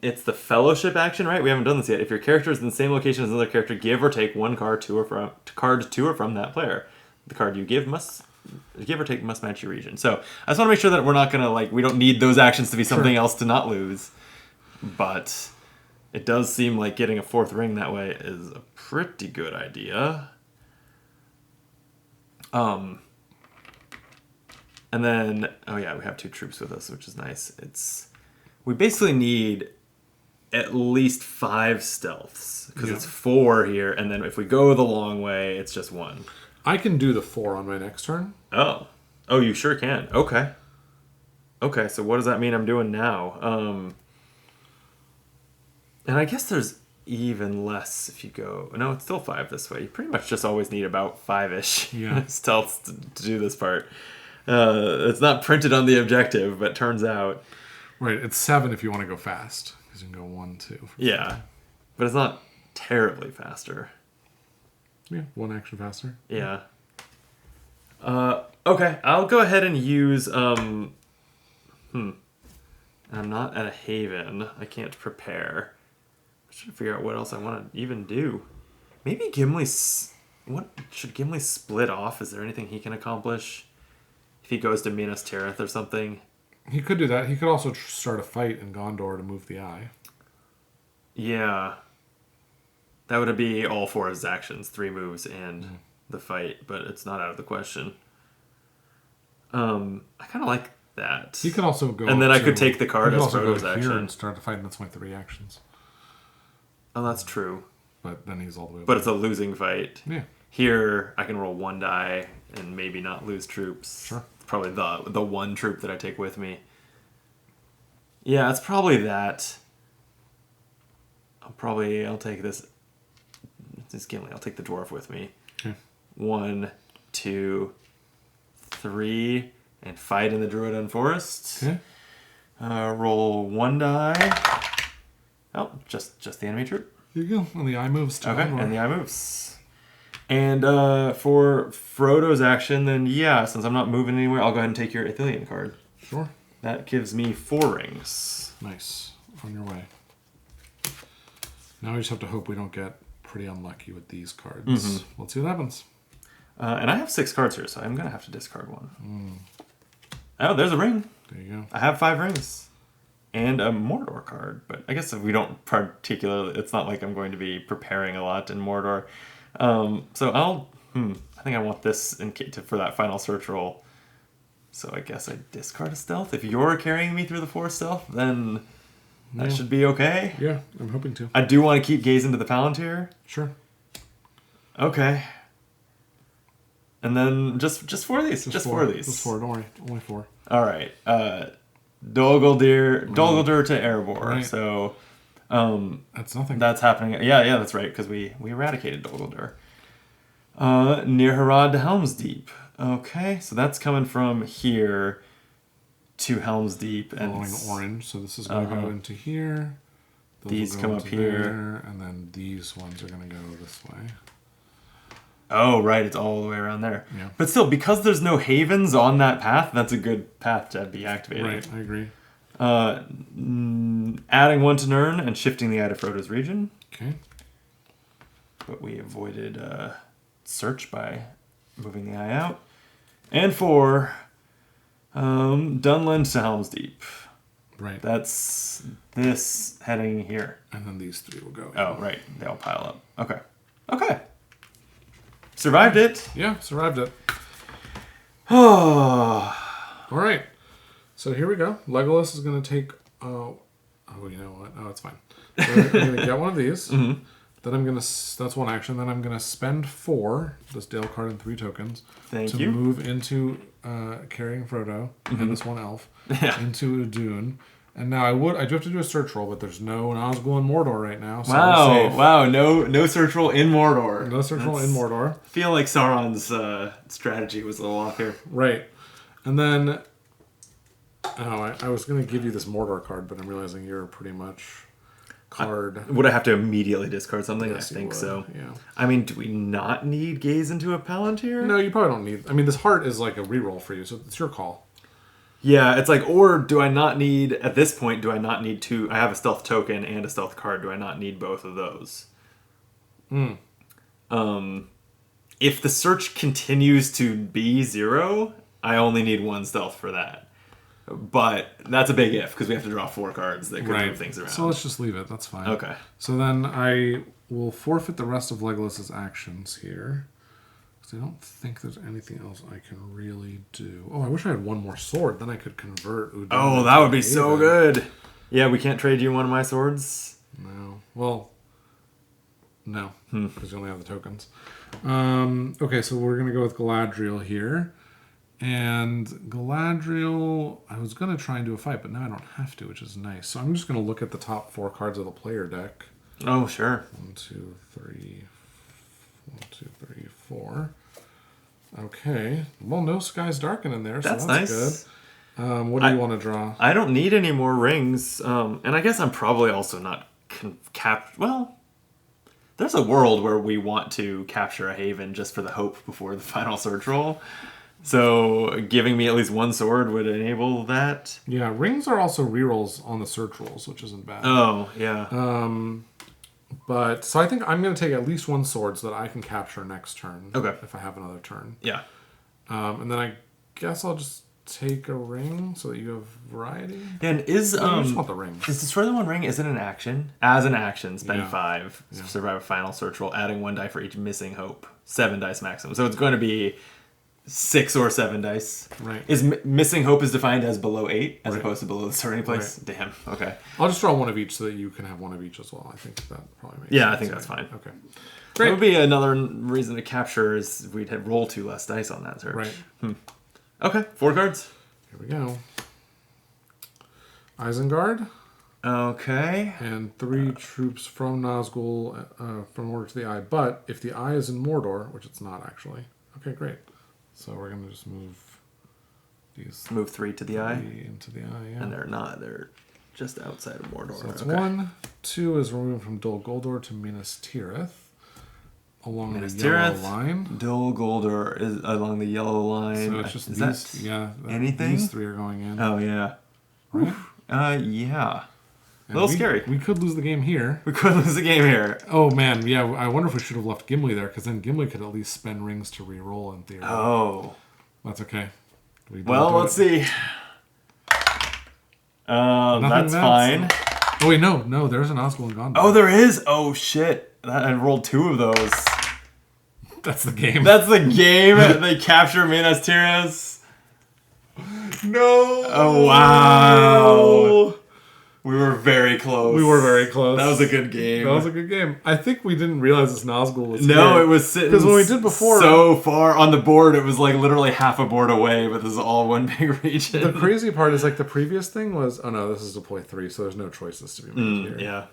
It's the fellowship action, right? We haven't done this yet. If your character is in the same location as another character, give or take 1 card to or from that player. The card you give or take must match your region. So I just want to make sure that we're not gonna we don't need those actions to be something else to not lose. But it does seem like getting a 4th ring that way is a pretty good idea. And then we have 2 troops with us, which is nice. We basically need at least 5 stealths because it's 4 here, and then if we go the long way, it's just 1. I can do the 4 on my next turn. Oh, you sure can. Okay. So what does that mean I'm doing now? And I guess there's even less if you go. No, it's still 5 this way. You pretty much just always need about 5-ish stealths to do this part. It's not printed on the objective, but turns out. Right, it's 7 if you want to go fast. Because you can go 1, 2. Yeah, but it's not terribly faster. Yeah, 1 action faster. Yeah. Okay, I'll go ahead and use. I'm not at a haven. I can't prepare. I should figure out what else I want to even do. Maybe Gimli. What should Gimli split off? Is there anything he can accomplish if he goes to Minas Tirith or something? He could do that. He could also start a fight in Gondor to move the eye. Yeah. That would be all 4 of his actions, 3 moves and the fight, but it's not out of the question. I kind of like that. He could also go, and then I could take the card as Frodo's action action and start a fight, and that's my 3 actions. Oh, that's true. But then he's all the way. But it's a losing fight. Yeah. Here, I can roll 1 die and maybe not lose troops. Sure. It's probably the 1 troop that I take with me. Yeah, it's probably that. I'll take this. This Gimli. I'll take the dwarf with me. Okay. 1, 2, 3, and fight in the Druidon Forest. Okay. Roll 1 die. Oh, just the enemy troop. Here you go. And the eye moves to Okay, Gondor. and the eye moves. And for Frodo's action, then since I'm not moving anywhere, I'll go ahead and take your Ithilien card. Sure. That gives me 4 rings. Nice. On your way. Now we just have to hope we don't get pretty unlucky with these cards. Mm-hmm. Let's see what happens. And I have 6 cards here, so I'm going to have to discard 1. Oh, there's a ring. There you go. I have 5 rings. And a Mordor card. But I guess if we don't particularly... It's not like I'm going to be preparing a lot in Mordor. So I'll... I think I want this for that final search roll. So I guess I discard a stealth. If you're carrying me through the 4 stealth, then that should be okay. Yeah, I'm hoping to. I do want to keep Gaze into the Palantir. Sure. Okay. And then just 4 of these. Just 4 of these. Just 4, don't worry. Only 4. All right. Dol Guldur to Erebor. Right. So That's nothing. that's happening. Yeah, that's right, because we eradicated Dol Guldur. Near Harad to Helm's Deep. Okay, so that's coming from here to Helm's Deep. And Following orange, so this is going to go into here. Those These will go come up into here. there, and then these ones are going to go this way. Oh, right, it's all the way around there. Yeah. But still, because there's no havens on that path, that's a good path to be activated. Right, I agree. Adding 1 to Nirn and shifting the Eye to Frodo's region. Okay. But we avoided search by moving the eye out. And 4, Dunland to Helm's Deep. Right. That's this heading here. And then these 3 will go. Oh, right. They all pile up. Okay. Survived it. Yeah, survived it. Oh. All right. So here we go. Legolas is going to take... you know what? Oh, it's fine. So I'm going to get one of these. Mm-hmm. Then I'm going to... That's 1 action. Then I'm going to spend 4, this Dale card and 3 tokens, Thank to you. move into carrying Frodo and this 1 elf into a dune. And now I do have to do a search roll, but there's no Nazgul in Mordor right now. So we're safe. Wow. No search roll in Mordor. No search roll in Mordor. I feel like Sauron's strategy was a little off here. Right. And then... Oh, I was going to give you this Mordor card, but I'm realizing you're pretty much card. Would I have to immediately discard something? Yes, I think you would, so. Yeah. I mean, do we not need Gaze into a Palantir? No, you probably don't need... I mean, this heart is like a reroll for you, so it's your call. Yeah, it's like, or do I not need, at this point, do I not need 2? I have a stealth token and a stealth card. Do I not need both of those? If the search continues to be 0, I only need 1 stealth for that. But that's a big if, because we have to draw 4 cards that could move things around. So let's just leave it. That's fine. Okay. So then I will forfeit the rest of Legolas's actions here. Because I don't think there's anything else I can really do. Oh, I wish I had 1 more sword. Then I could convert Udon. Oh, that would be so good. Yeah, we can't trade you one of my swords? No. Well, no, because you only have the tokens. Okay, so we're going to go with Galadriel here. And Galadriel, I was going to try and do a fight, but now I don't have to, which is nice. So I'm just going to look at the top 4 cards of the player deck. Oh, sure. 1, 2, 3, 4. Okay. Well, no Sky's Darken in there, so that's nice. Good. What do you want to draw? I don't need any more rings. And I guess I'm probably also not well, there's a world where we want to capture a haven just for the hope before the final search roll. So giving me at least 1 sword would enable that. Yeah, rings are also rerolls on the search rolls, which isn't bad. Oh, yeah. But so I think I'm going to take at least 1 sword so that I can capture next turn. Okay. If I have another turn. Yeah. And then I guess I'll just take a ring so that you have variety. Yeah, and I just want the rings. Is Destroy the One Ring, is it an action? As an action, spend Yeah. 5. Yeah. Survive a final search roll, adding 1 die for each missing hope. 7 dice maximum. So it's going to be 6 or 7 dice. Right. Is missing hope is defined as below 8 as Right. opposed to below the starting place? Right. Damn. Okay. I'll just draw 1 of each so that you can have 1 of each as well. I think that probably makes sense. Yeah, I think that's fine. Okay. That would be another reason to capture is we'd have roll 2 less dice on that search. Right. Okay, 4 cards. Here we go. Isengard. Okay. And 3 troops from Nazgul from Order to the Eye. But if the Eye is in Mordor, which it's not actually. Okay, great. So we're going to just move these Move 3 to the eye. 3 into the Eye, yeah. And they're not. They're just outside of Mordor. So that's okay. 1. 2 is removed from Dol Guldur to Minas Tirith. Along Minas the yellow Tirith, line. Dol Guldur is along the yellow line. So it's just is these, that anything? These 3 are going in. Oh, yeah. Right? Yeah. And A little scary. We could lose the game here. We could lose the game here. Oh, man. Yeah, I wonder if we should have left Gimli there, because then Gimli could at least spend rings to re-roll in theory. Oh. That's okay. Well, let's see. That's fine. Oh, wait, no. There's an Nazgul and Gondor. Oh, there is? Oh, shit. I rolled 2 of those. That's the game. That's the game. They capture Minas Tirith. No! Oh, wow. We were very close. We were very close. That was a good game. That was a good game. I think we didn't realize this Nazgul was No, here. it was sitting because when we did before, so far on the board, it was like literally half a board away, but this is all one big region. the crazy part is like the previous thing was, oh no, this is deploy 3, so there's no choices to be made here. Yeah.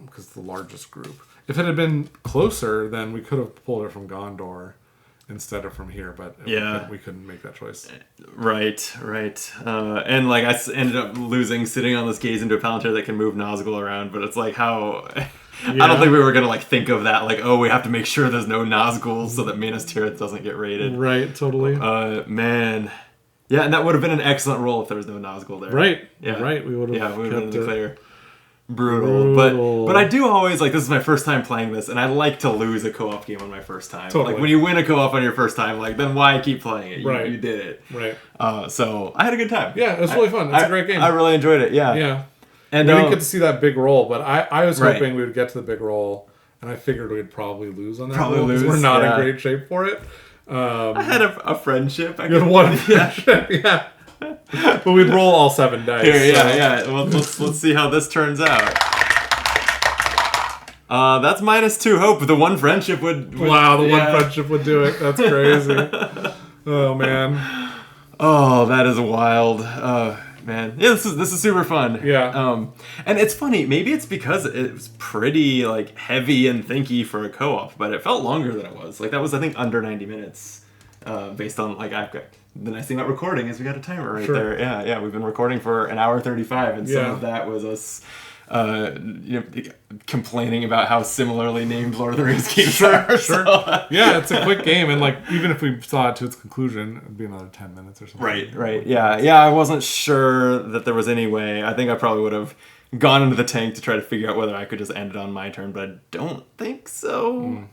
Because it's the largest group. If it had been closer, then we could have pulled it from Gondor instead of from here, but we couldn't make that choice. Right. And like I ended up losing sitting on this gaze into a Palantir that can move Nazgul around, but it's like how... I don't think we were going to like think of that, like, oh, we have to make sure there's no Nazgul so that Minas Tirith doesn't get raided. Right, totally. Man. Yeah, and that would have been an excellent roll if there was no Nazgul there. Right. Yeah. Right, we would have Yeah, we would have been in the it. clear. Brutal. But I do always, like, this is my first time playing this, and I like to lose a co-op game on my first time. Totally. Like, when you win a co-op on your first time, like, then why keep playing it? You did it. Right. So, I had a good time. Yeah, it was really fun. It's a great game. I really enjoyed it, yeah. Yeah. And we didn't get to see that big roll, but I was Right. hoping we would get to the big roll, and I figured we'd probably lose on that Probably roll because lose, we're not yeah. in great shape for it. I had a friendship. You had one friendship, yeah. But we'd roll all 7 dice. Here, so. yeah. Well, let's see how this turns out. That's -2 hope. The one friendship would Wow, the one friendship would do it. That's crazy. Oh, man. Oh, that is wild. Man. Yeah, this is super fun. Yeah. And it's funny, maybe it's because it was pretty like heavy and thinky for a co-op, but it felt longer than it was. Like that was I think under 90 minutes. Based on like I've got the nice thing about recording is we got a timer right there. Yeah, we've been recording for 1:35 and some of that was us complaining about how similarly named Lord of the Rings games are. Sure. So, yeah, it's a quick game, and like even if we saw it to its conclusion, it'd be another 10 minutes or something. Right. Yeah. I wasn't sure that there was any way. I think I probably would have gone into the tank to try to figure out whether I could just end it on my turn, but I don't think so.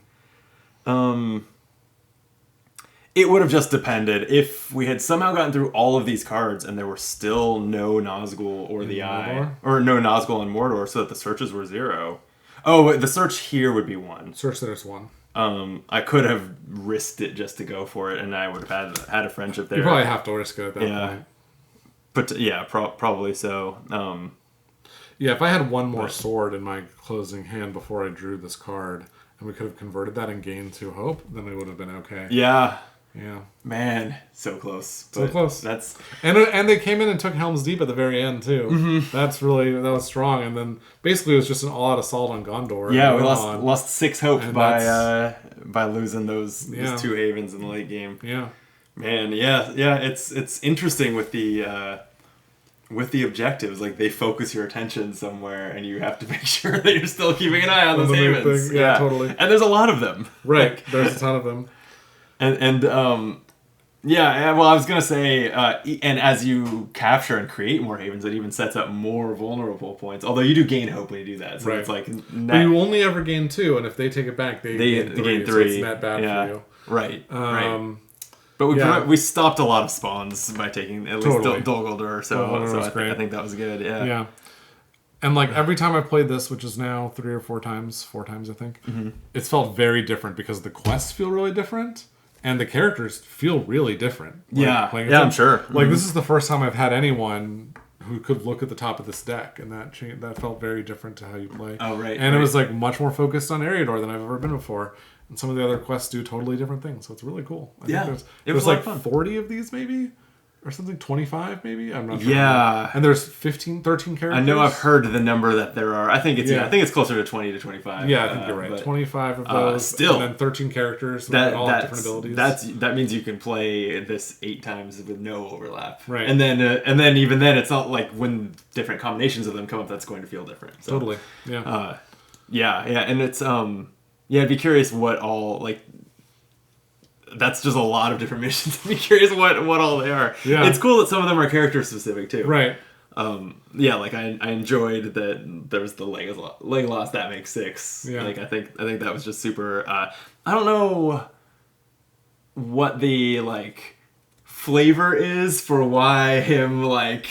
It would have just depended if we had somehow gotten through all of these cards and there were still no Nazgul or the Eye, or no Nazgul and Mordor, so that the searches were 0. Oh, the search here would be 1. Search there's 1. I could have risked it just to go for it, and I would have had a friendship there. You probably have to risk it at that point. But probably so. Yeah, if I had one more sword in my closing hand before I drew this card, and we could have converted that and gained 2 hope, then we would have been okay. Yeah. Yeah. Man, so close. So close. That's and they came in and took Helm's Deep at the very end too. Mm-hmm. That was strong. And then basically it was just an all-out assault on Gondor. Yeah, we lost 6 hope by losing those 2 havens in the late game. Yeah. Man, yeah. It's interesting with the objectives. Like, they focus your attention somewhere, and you have to make sure that you're still keeping an eye on those havens. Yeah, totally. And there's a lot of them. Right. Like, there's a ton of them. Well, I was gonna say, and as you capture and create more havens, it even sets up more vulnerable points. Although you do gain hope when you do that, so it's like but you only ever gain 2, and if they take it back, they gain 3. So it's net bad for you. Right. But we stopped a lot of spawns by taking at least Dol Guldur, so I think that was good. Yeah. Yeah. And like every time I played this, which is now 3 or 4 times, I think, it's felt very different because the quests feel really different. And the characters feel really different. I'm sure. Like, this is the first time I've had anyone who could look at the top of this deck, and that felt very different to how you play. Oh, right. And it was, like, much more focused on Eriador than I've ever been before. And some of the other quests do totally different things, so it's really cool. I think there's like 40 of these, maybe? Or something, 25 maybe? I'm not sure. Yeah. And there's 13 characters. I know I've heard the number that there are. I think it's closer to 20 to 25. Yeah, I think you're right. 25 of those. Still. And then 13 characters with all different abilities. That means you can play this 8 times with no overlap. Right. And then even then, it's not like when different combinations of them come up, that's going to feel different. So, totally. Yeah. And it's I'd be curious what all, like, that's just a lot of different missions. I'd be curious what all they are. Yeah. It's cool that some of them are character specific too. Right. Like I enjoyed that there was the Legolas that makes 6. Yeah. Like I think that was just super. I don't know what the like flavor is for why him like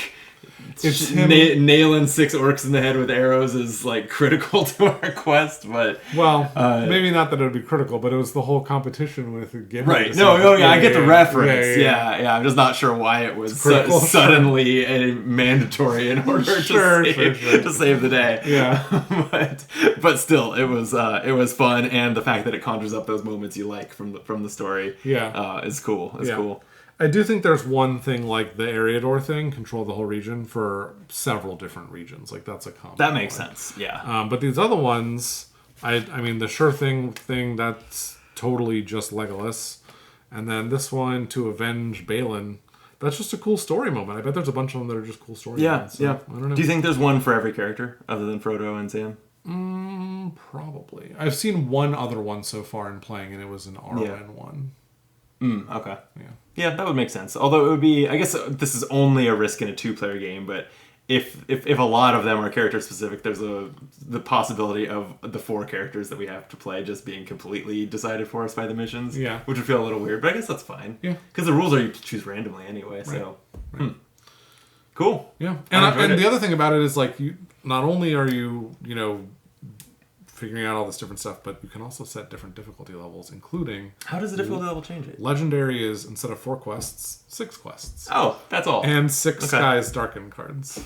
It's nailing 6 orcs in the head with arrows is like critical to our quest, but maybe not that it would be critical, but it was the whole competition with Gimli. Right. I get the reference. Yeah. I'm just not sure why it was suddenly a mandatory in order to save the day. Yeah. but still, it was fun, and the fact that it conjures up those moments you like from the story. Is cool. It's cool. I do think there's one thing like the Eriador thing, control the whole region for several different regions. Like that's a common. That makes sense. Yeah. But these other ones, I mean, the sure thing that's totally just Legolas, and then this one to avenge Balin. That's just a cool story moment. I bet there's a bunch of them that are just cool story moments. So, I don't know. Do you think there's one for every character other than Frodo and Sam? Probably. I've seen one other one so far in playing, and it was an Arwen one. Okay. Yeah, that would make sense. Although it would be, I guess this is only a risk in a 2-player game, but if a lot of them are character specific, there's the possibility of the 4 characters that we have to play just being completely decided for us by the missions. Yeah. Which would feel a little weird, but I guess that's fine. Yeah. Because the rules are you choose randomly anyway, so. Right. Cool. Yeah. And the other thing about it is like you not only are you figuring out all this different stuff, but you can also set different difficulty levels, including... How does the difficulty level change it? Legendary is, instead of 4 quests, 6 quests. Oh, that's all. And 6 Skies Darkened cards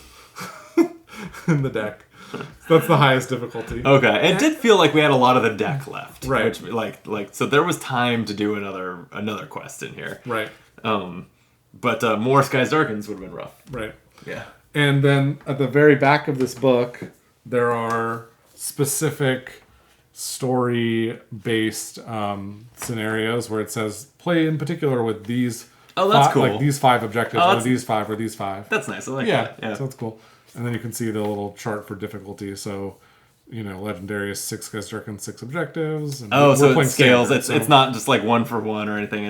in the deck. So that's the highest difficulty. Okay. It did feel like we had a lot of the deck left. Right. Which, so there was time to do another quest in here. Right. But more Skies Darkens would have been rough. Right. Yeah. And then at the very back of this book, there are specific story-based scenarios where it says play in particular with these. Oh, that's cool. Like these 5 objectives, or these 5, or these 5. That's nice. I like that. Yeah, so that's cool. And then you can see the little chart for difficulty. So, legendary is 6 Skies Darkened, 6 objectives. And so it scales. It's not just like 1 for 1 or anything.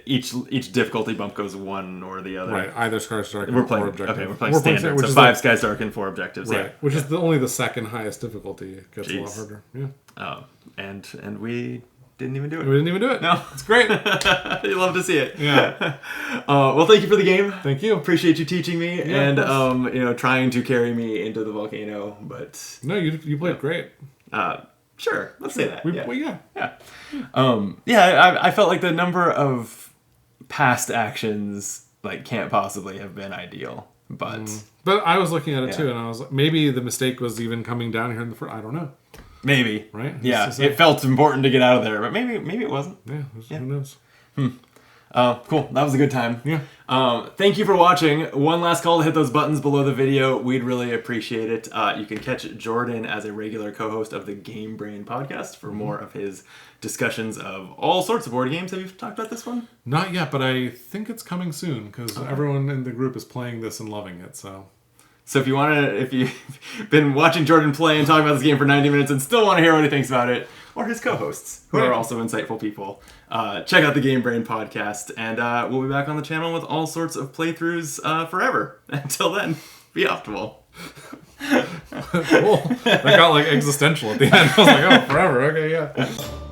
Each difficulty bump goes 1 or the other. Right. Either Skies Darkened or objective. Okay, we're playing standard. So 5 Skies Darkened, 4 objectives. Right. Which is only the second highest difficulty. It gets a lot harder. Yeah. And we didn't even do it. We didn't even do it. No. It's great. You love to see it. Yeah. Well, thank you for the game. Thank you. Appreciate you teaching me and trying to carry me into the volcano, but no, you played great. Sure. Let's say that. Yeah. I felt like the number of past actions can't possibly have been ideal. But I was looking at it too, and I was like, maybe the mistake was even coming down here in the first. I don't know. Maybe. Right? Yeah, it felt important to get out of there, but maybe it wasn't. Yeah, who knows? Cool. That was a good time. Yeah. Thank you for watching. One last call to hit those buttons below the video. We'd really appreciate it. You can catch Jordan as a regular co-host of the Game Brain podcast for more of his discussions of all sorts of board games. Have you talked about this one? Not yet, but I think it's coming soon because everyone in the group is playing this and loving it. So if you've been watching Jordan play and talking about this game for 90 minutes and still want to hear what he thinks about it, or his co-hosts, who are also insightful people, check out the Game Brain podcast, and we'll be back on the channel with all sorts of playthroughs forever. Until then, be optimal. Cool. That got like existential at the end. I was like, oh, forever. Okay, yeah.